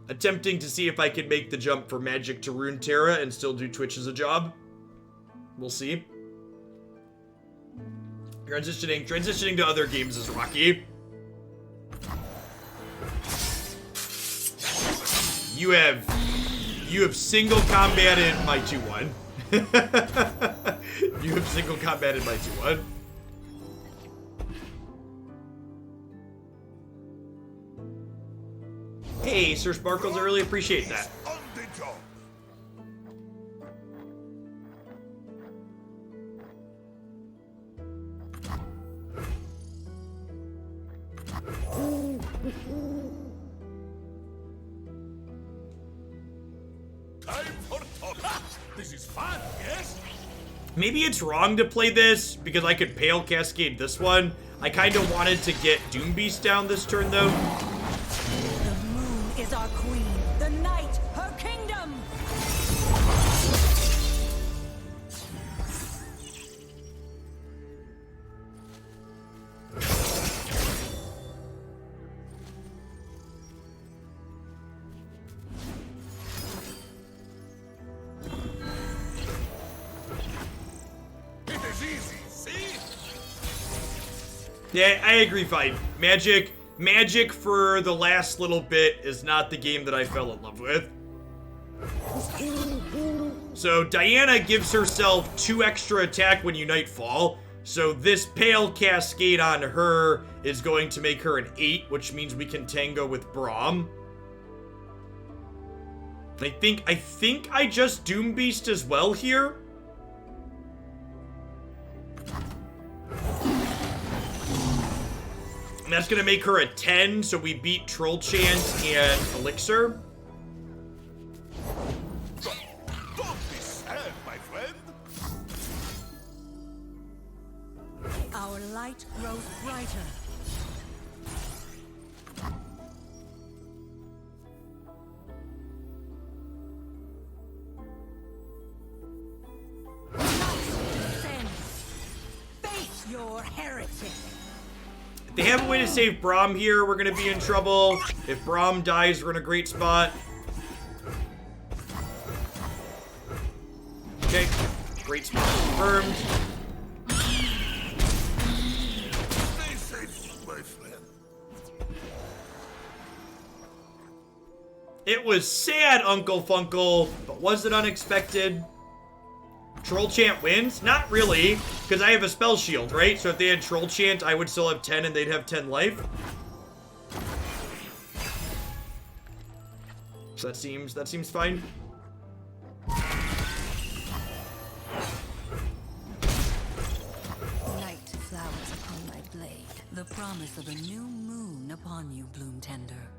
attempting to see if I can make the jump from magic to Runeterra and still do Twitch as a job. We'll see. Transitioning to other games is rocky. You have single combated my 2-1. You have single combated my 2-1. Hey, Sir Sparkles, I really appreciate that. Time for talk. This is fun, yes? Maybe it's wrong to play this because I could Pale Cascade this one. I kind of wanted to get Doombeast down this turn, though. The moon is our queen. The night, her kingdom. It is easy, see? Yeah, I agree, fine. Magic for the last little bit is not the game that I fell in love with. So Diana gives herself 2 extra attack when you Nightfall. So this Pale Cascade on her is going to make her an 8, which means we can tango with Braum. I think I just Doombeast as well here. And that's gonna make her a 10, so we beat Troll Chant and Elixir. Don't be sad, my friend. Our light grows brighter. Face your heretic. If they have a way to save Braum here, we're gonna be in trouble. If Braum dies, we're in a great spot. Okay, great spot confirmed. Stay safe, my friend. It was sad, Uncle Funkle, but was it unexpected? Troll Chant wins? Not really, because I have a spell shield, right? So if they had Troll Chant, I would still have 10 and they'd have 10 life. So that seems fine. Night flowers upon my blade. The promise of a new moon upon you, Bloom Tender.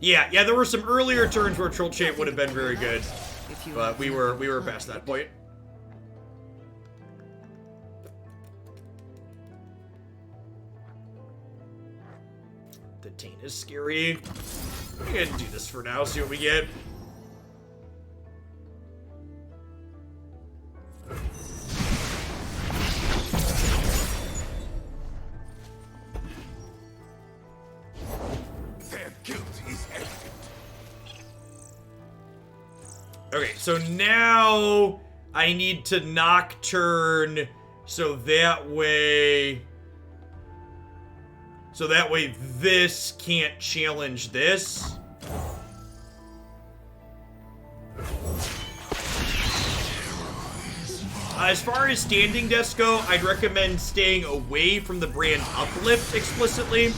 Yeah, there were some earlier turns where Troll Chant would have been very good, but we were past that point. The taint is scary. I'm gonna do this for now, see what we get. Their guilt is evident. Okay, so now I need to Nocturne so that way this can't challenge this. As far as standing desks go, I'd recommend staying away from the brand Uplift explicitly.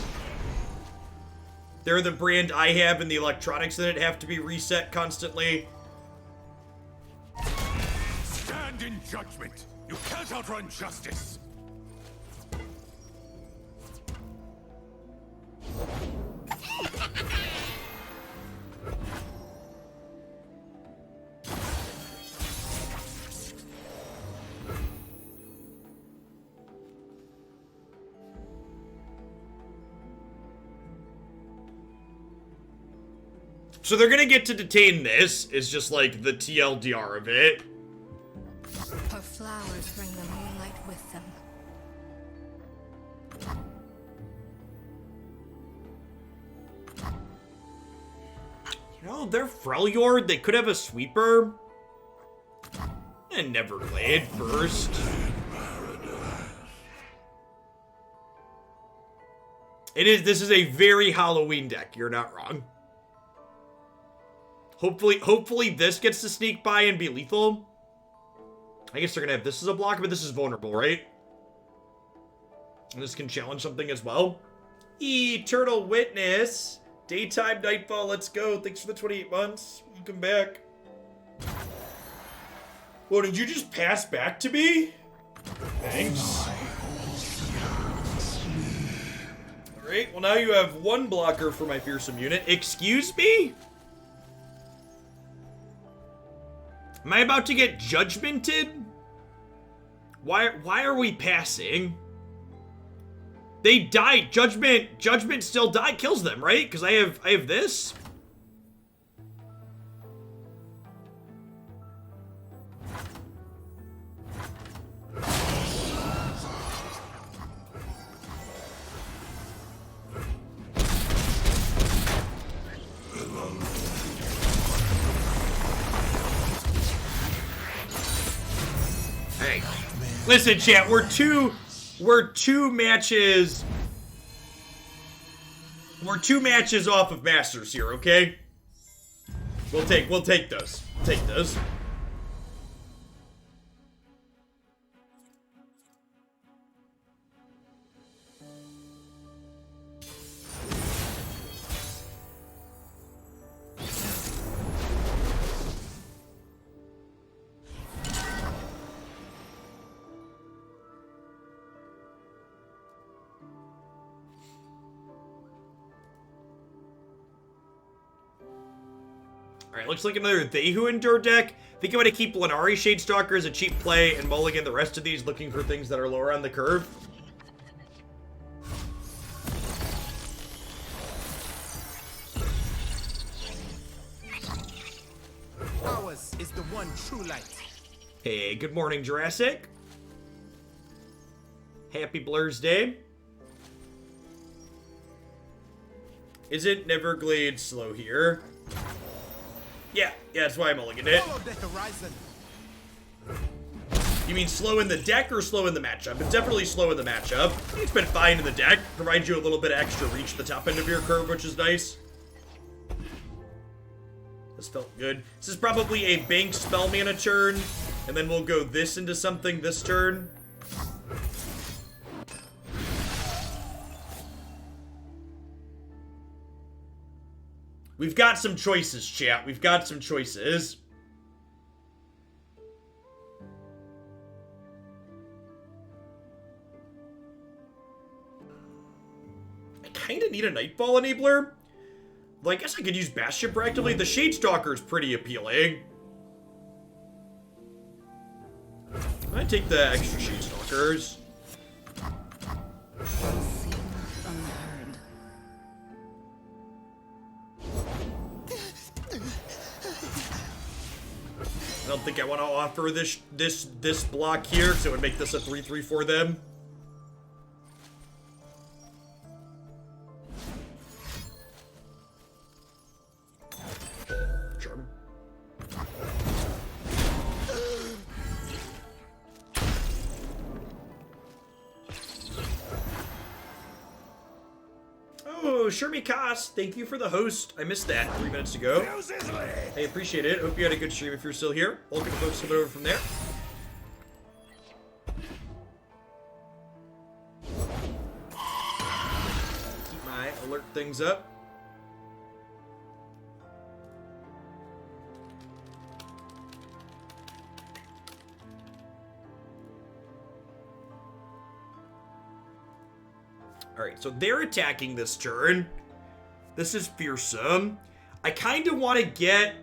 They're the brand I have in the electronics that have to be reset constantly. Stand in judgment. You can't outrun justice. So they're gonna get to detain this, is just like the TLDR of it. Her flowers bring the moonlight with them. You know, they're Freljord, they could have a sweeper. And Neverglade first. This is a very Halloween deck, you're not wrong. Hopefully this gets to sneak by and be lethal. I guess they're gonna have this as a block, but this is vulnerable, right? And this can challenge something as well. Eternal Witness. Daytime Nightfall, let's go. Thanks for the 28 months. Welcome back. Whoa, did you just pass back to me? Thanks. Alright, well now you have one blocker for my fearsome unit. Excuse me? Am I about to get judgmented? Why are we passing? They died. Judgment still kills them, right? Because I have this. Hey, listen, chat. We're two matches. We're 2 matches off of Masters here, okay? We'll take those. Take those. Alright, looks like another They Who Endure deck. I think I'm going to keep Lenari Shadestalker as a cheap play and mulligan the rest of these looking for things that are lower on the curve. Ours is the one true light. Hey, good morning, Jurassic. Happy Blur's Day. Isn't Neverglade slow here? Yeah, that's why I'm mulliganed it. Follow the horizon. You mean slow in the deck or slow in the matchup? It's definitely slow in the matchup. It's been fine in the deck. Provides you a little bit of extra reach at the top end of your curve, which is nice. This felt good. This is probably a bank spell mana turn, and then we'll go this into something this turn. We've got some choices, chat. We've got some choices. I kind of need a Nightfall enabler. Well, I guess I could use Bastion proactively. The Shadestalker is pretty appealing. I'm gonna take the extra Shadestalkers. Unseen, unheard. I don't think I want to offer this block here, because it would make this a 3/3 for them. Charm. Oh, Shermy Koss, thank you for the host. I missed that 3 minutes ago. I appreciate it. Hope you had a good stream if you're still here. Welcome to folks coming over from there. alert things up. Alright, so they're attacking this turn. This is fearsome. I kind of want to get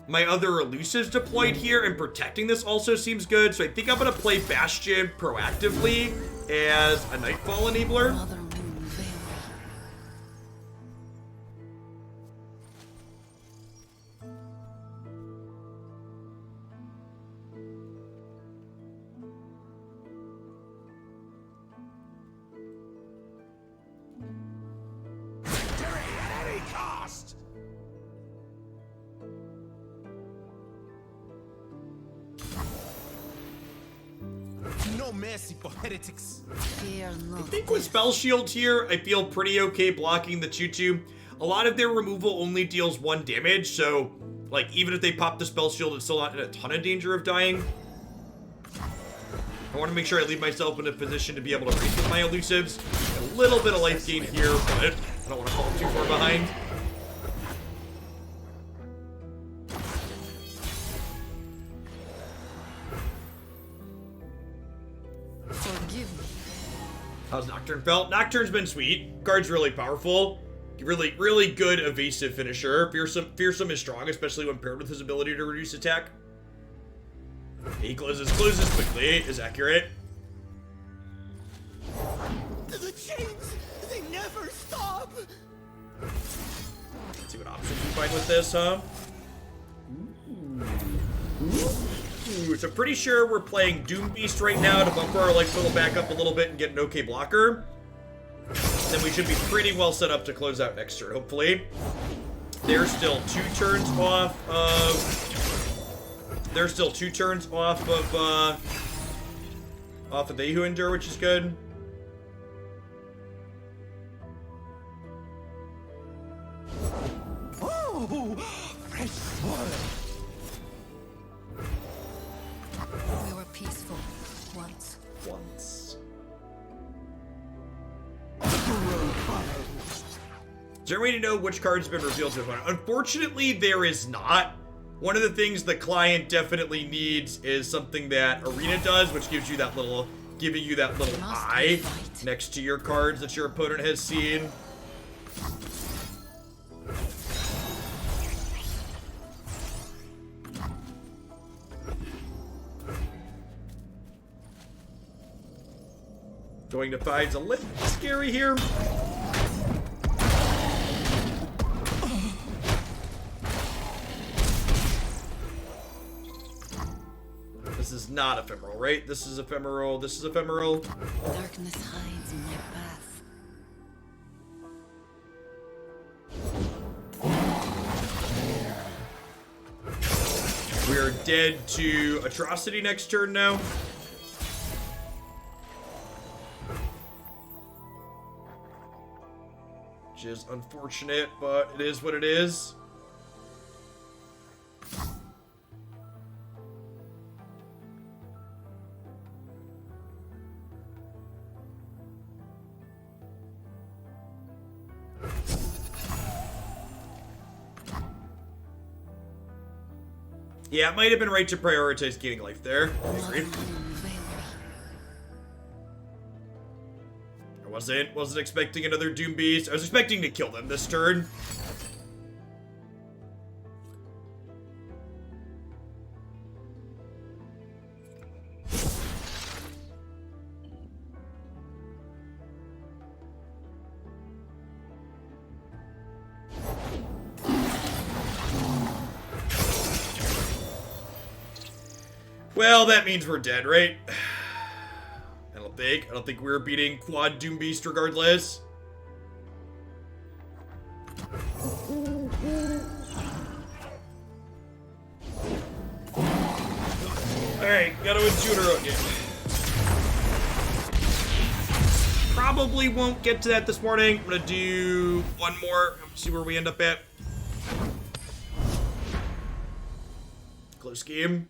my other elusives deployed here, and protecting this also seems good. So I think I'm going to play Bastion proactively as a Nightfall enabler. Mother Moon Valerie. At any cost! No mercy for heretics. Fear I not. think with Spell Shield here, I feel pretty okay blocking the Choo-Choo. A lot of their removal only deals 1 damage, so, like, even if they pop the Spell Shield, it's still not in a ton of danger of dying. I want to make sure I leave myself in a position to be able to race with my elusives. A little bit of life gain here, but I don't want to fall too far behind. Forgive me. How's Nocturne felt? Nocturne's been sweet. Card's really powerful. Really good evasive finisher. Fearsome is strong, especially when paired with his ability to reduce attack. He closes quickly, is accurate. The chains, they never stop! Let's see what options we find with this, huh? Ooh, so pretty sure we're playing Doom Beast right now to bump our life total back up a little bit and get an okay blocker. Then we should be pretty well set up to close out next turn, hopefully. They're still 2 turns off of... They're still 2 turns off of They Who Endure, which is good. Oh, fresh water. We were peaceful once. Is there a way to know which card's been revealed to the opponent? Unfortunately, there is not. One of the things the client definitely needs is something that Arena does, which gives you that little, eye next to your cards that your opponent has seen. Going to 5's a little scary here. This is not ephemeral, right? This is ephemeral. This is ephemeral. Darkness hides in my path. We are dead to Atrocity next turn now. Which is unfortunate, but it is what it is. Yeah, it might have been right to prioritize gaining life there. Mother Moon Valerie. I wasn't expecting another Doom Beast. I was expecting to kill them this turn. Well, that means we're dead, right? I don't think we're beating Quad Doom Beast regardless. Alright, gotta win two in a row again. Probably won't get to that this morning. I'm gonna do one more, see where we end up at. Close game.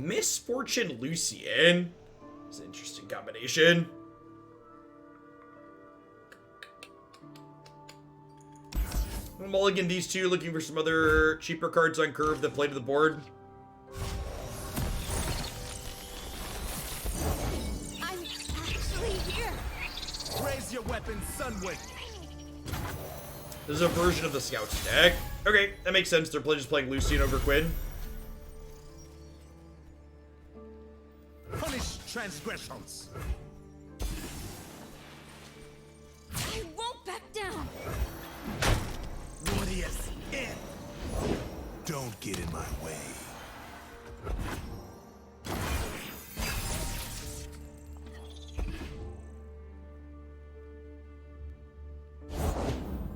Misfortune Lucian. It's an interesting combination. I'm mulligan these two, looking for some other cheaper cards on curve that play to the board. I'm actually here. Raise your weapon, Sunwick. This is a version of the Scouts deck. Okay, that makes sense. They're just playing Lucian over Quinn. Punish transgressions. I won't back down. Warriors in. Don't get in my way.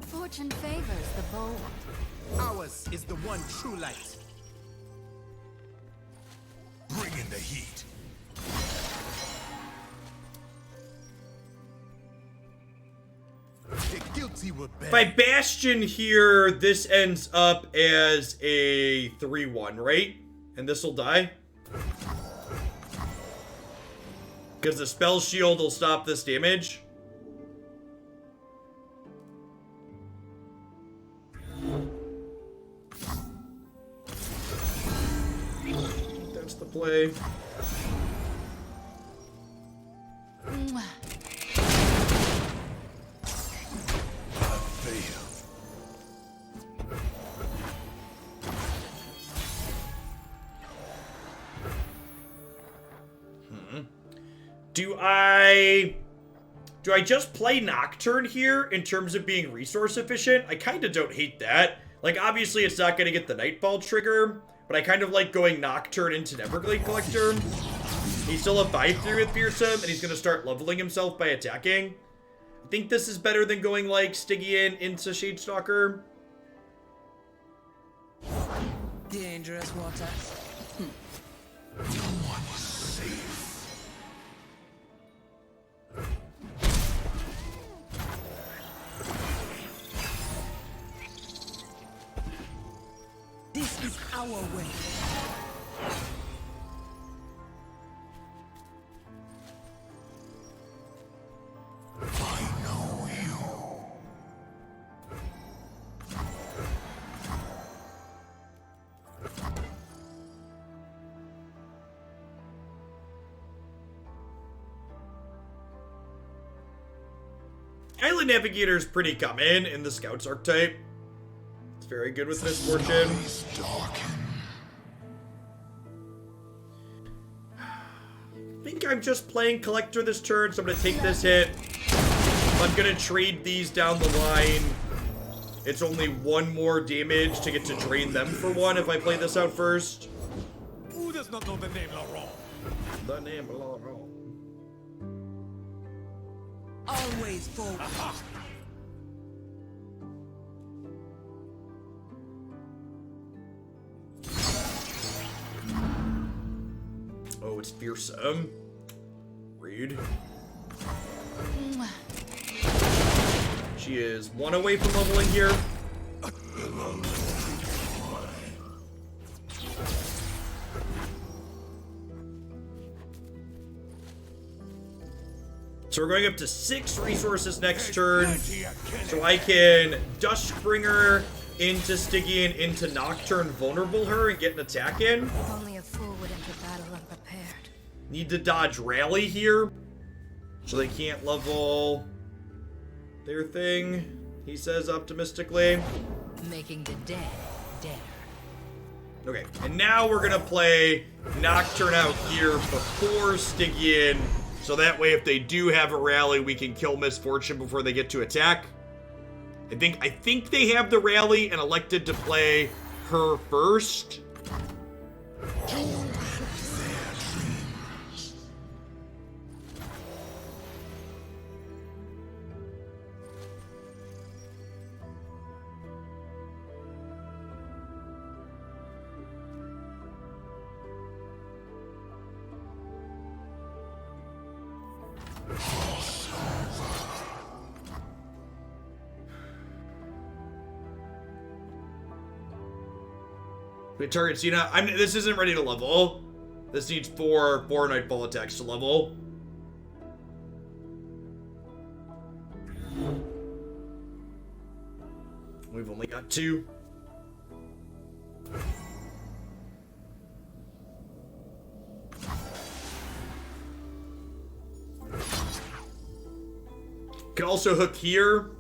Fortune favors the bold. Ours is the one true light. Bring in the heat. The guilty will bear. By Bastion here, this ends up as a 3-1, right? And this will die? Because the spell shield will stop this damage. That's the play. Fail. Do I just play Nocturne here in terms of being resource efficient? I kind of don't hate that. Like, obviously it's not going to get the Nightfall trigger, but I kind of like going Nocturne into Neverglade Collector. He's still a 5/3 with Fearsome, and he's going to start leveling himself by attacking. I think this is better than going, like, Stygian into Shadestalker. Dangerous water. No one is safe. This is our way. I know you. Island Navigator is pretty common in the Scouts archetype. It's very good with Misfortune. Eyes darken. I think I'm just playing Collector this turn, so I'm going to take this hit. I'm going to trade these down the line. It's only one more damage to get to drain them for one if I play this out first. Who does not know the name Laurent? The name Laurent. Always forward. Oh, it's Fearsome. Rude. She is one away from leveling here. So we're going up to 6 resources next turn. So I can Duskbringer into Stygian into Nocturne, vulnerable her, and get an attack in. Only a fool would enter battle unprepared. Need to dodge Rally here, so they can't level their thing, he says optimistically. Making the dead deader. Okay, and now we're gonna play Nocturne out here before Stygian, so that way if they do have a rally, we can kill Misfortune before they get to attack. I think they have the rally and elected to play her first. It targets, this isn't ready to level. This needs four Nightfall attacks to level. We've only got 2. Can also hook here,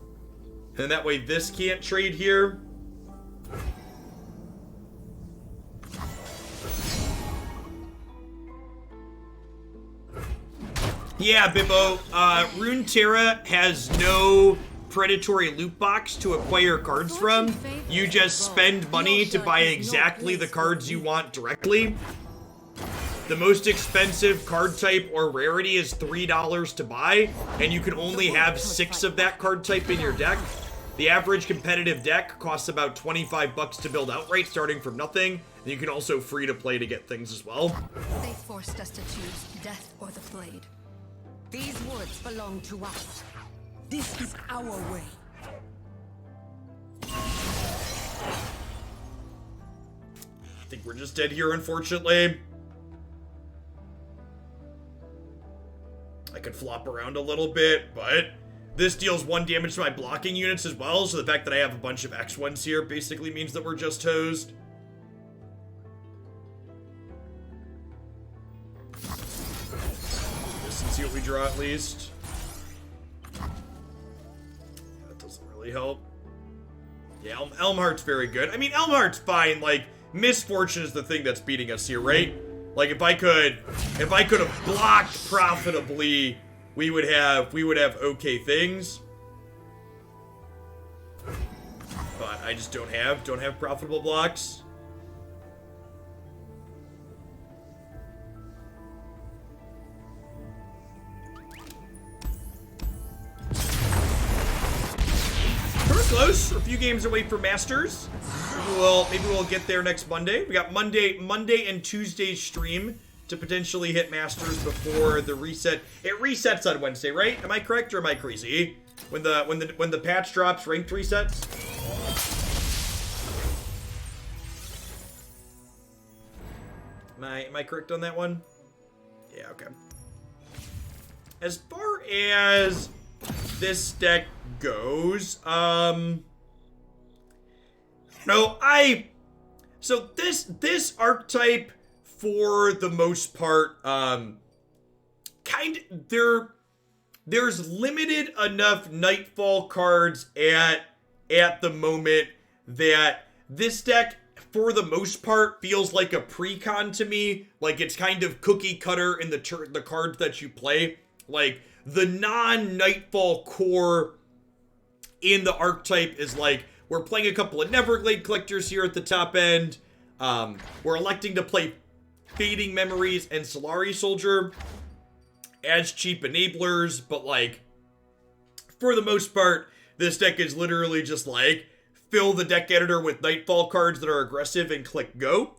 and that way this can't trade here. Yeah, Bibbo, Runeterra has no predatory loot box to acquire cards from. You just spend money to buy exactly the cards you want directly. The most expensive card type or rarity is $3 to buy, and you can only have 6 of that card type in your deck. The average competitive deck costs about 25 bucks to build outright, starting from nothing. And you can also free to play to get things as well. They forced us to choose death or the blade. These woods belong to us. This is our way. I think we're just dead here, unfortunately. I could flop around a little bit, but this deals 1 damage to my blocking units as well, so the fact that I have a bunch of X1s here basically means that we're just hosed. This and see what we draw at least. That doesn't really help. Yeah, Elmheart's very good. I mean, Elmheart's fine. Like, Misfortune is the thing that's beating us here, right? Like, if I could have blocked profitably, we would have okay things. But I just don't have profitable blocks. We're close. We're a few games away from Masters. Maybe we'll get there next Monday. We got Monday and Tuesday stream to potentially hit Masters before the reset. It resets on Wednesday, right? Am I correct or am I crazy? When the patch drops, ranked resets. Am I correct on that one? Yeah, okay. As far as this deck goes, so this archetype for the most part, there's limited enough Nightfall cards at the moment that this deck, for the most part, feels like a pre-con to me. Like, it's kind of cookie cutter in the cards that you play. Like, the non-Nightfall core in the archetype is like, we're playing a couple of Neverglade Collectors here at the top end. We're electing to play Fading Memories and Solari Soldier as cheap enablers, but like, for the most part, this deck is literally just like, fill the deck editor with Nightfall cards that are aggressive and click go.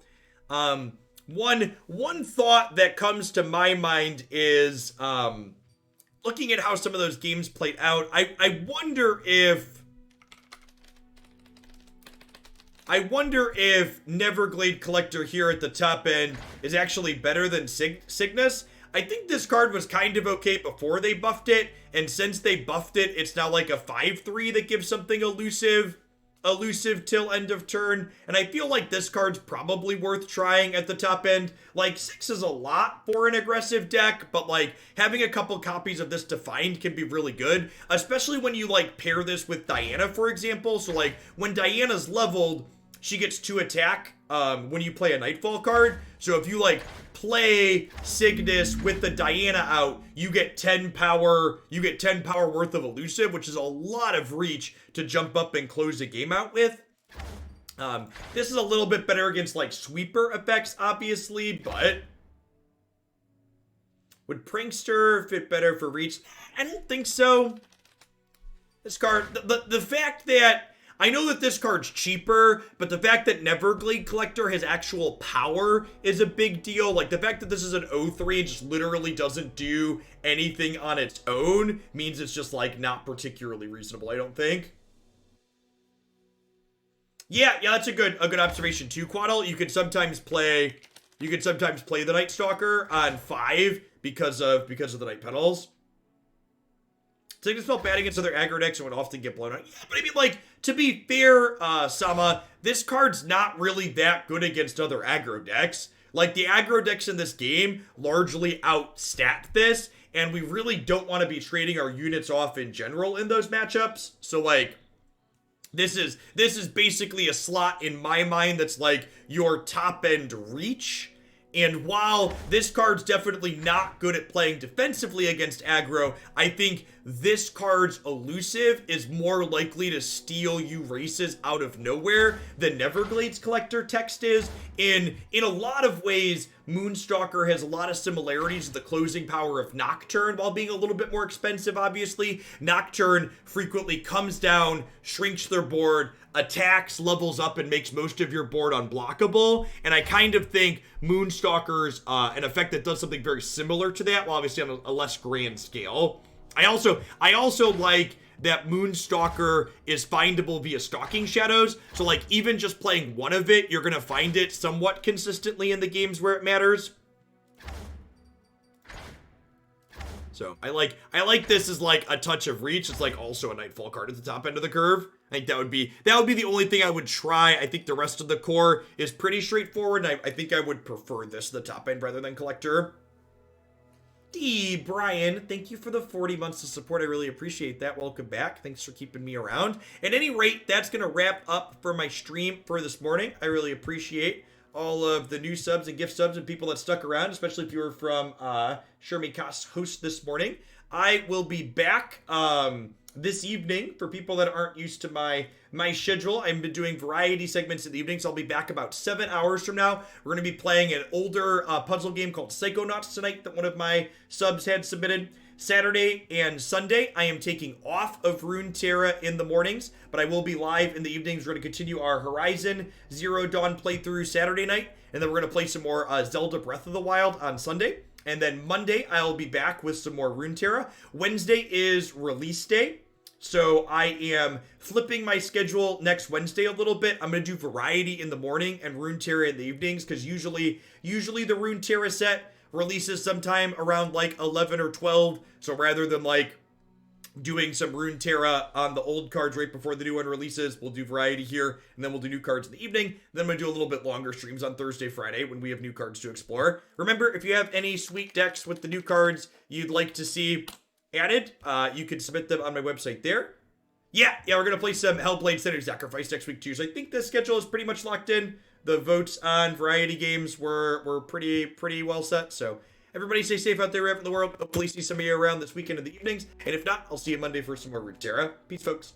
One thought that comes to my mind is, looking at how some of those games played out, I wonder if Neverglade Collector here at the top end is actually better than Cygnus. I think this card was kind of okay before they buffed it, and since they buffed it, it's now like a 5/3 that gives something elusive till end of turn, and I feel like this card's probably worth trying at the top end. Like, 6 is a lot for an aggressive deck, but like, having a couple copies of this Defined can be really good, especially when you like pair this with Diana, for example. So like, when Diana's leveled, she gets 2 attack when you play a Nightfall card. So if you like play Cygnus with the Diana out, you get 10 power worth of elusive, which is a lot of reach to jump up and close the game out with. This is a little bit better against like sweeper effects, obviously, but would Prankster fit better for reach? I don't think so. This card, the fact that, I know that this card's cheaper, but the fact that Neverglade Collector has actual power is a big deal. Like, the fact that this is an 0/3 and just literally doesn't do anything on its own means it's just, like, not particularly reasonable, I don't think. Yeah, that's a good observation too, Quaddle. You could sometimes play You can sometimes play the Night Stalker on 5 because of the Night Petals. So you can spell bad against other aggro decks and would often get blown out. Yeah, but I mean, like, to be fair, Sama, this card's not really that good against other aggro decks. Like, the aggro decks in this game largely outstat this, and we really don't want to be trading our units off in general in those matchups. So, like, this is basically a slot in my mind that's like your top-end reach. And while this card's definitely not good at playing defensively against aggro, I think this card's elusive is more likely to steal you races out of nowhere than Neverglade's Collector text is. In a lot of ways, Moonstalker has a lot of similarities to the closing power of Nocturne, while being a little bit more expensive, obviously. Nocturne frequently comes down, shrinks their board, attacks, levels up, and makes most of your board unblockable. And I kind of think Moonstalker's an effect that does something very similar to that, while obviously on a less grand scale. I also like that Moonstalker is findable via Stalking Shadows. So, like, even just playing one of it, you're gonna find it somewhat consistently in the games where it matters. So I like this as like a touch of reach. It's like also a Nightfall card at the top end of the curve. I think that would be the only thing I would try. I think the rest of the core is pretty straightforward, and I think I would prefer this to the top end rather than Collector. D. Brian, thank you for the 40 months of support. I really appreciate that. Welcome back. Thanks for keeping me around. At any rate, that's going to wrap up for my stream for this morning. I really appreciate all of the new subs and gift subs and people that stuck around, especially if you were from Shermie Koss host this morning. I will be back this evening for people that aren't used to my schedule. I've been doing variety segments in the evening, so I'll be back about 7 hours from now. We're going to be playing an older puzzle game called Psychonauts tonight that one of my subs had submitted. Saturday and Sunday, I am taking off of Runeterra in the mornings, but I will be live in the evenings. We're going to continue our Horizon Zero Dawn playthrough Saturday night, and then we're going to play some more Zelda Breath of the Wild on Sunday. And then Monday, I'll be back with some more Runeterra. Wednesday is release day, so I am flipping my schedule next Wednesday a little bit. I'm going to do variety in the morning and Runeterra in the evenings, because usually the Runeterra set releases sometime around like 11 or 12. So rather than like doing some Runeterra on the old cards right before the new one releases, we'll do variety here, and then we'll do new cards in the evening. Then I'm going to do a little bit longer streams on Thursday, Friday when we have new cards to explore. Remember, if you have any sweet decks with the new cards you'd like to see added, you can submit them on my website there. Yeah, we're going to play some Hellblade Senate Sacrifice next week too. So I think the schedule is pretty much locked in. The votes on variety games were pretty well set. So everybody stay safe out there wherever in the world. Hopefully see some of you around this weekend in the evenings. And if not, I'll see you Monday for some more Runeterra. Peace, folks.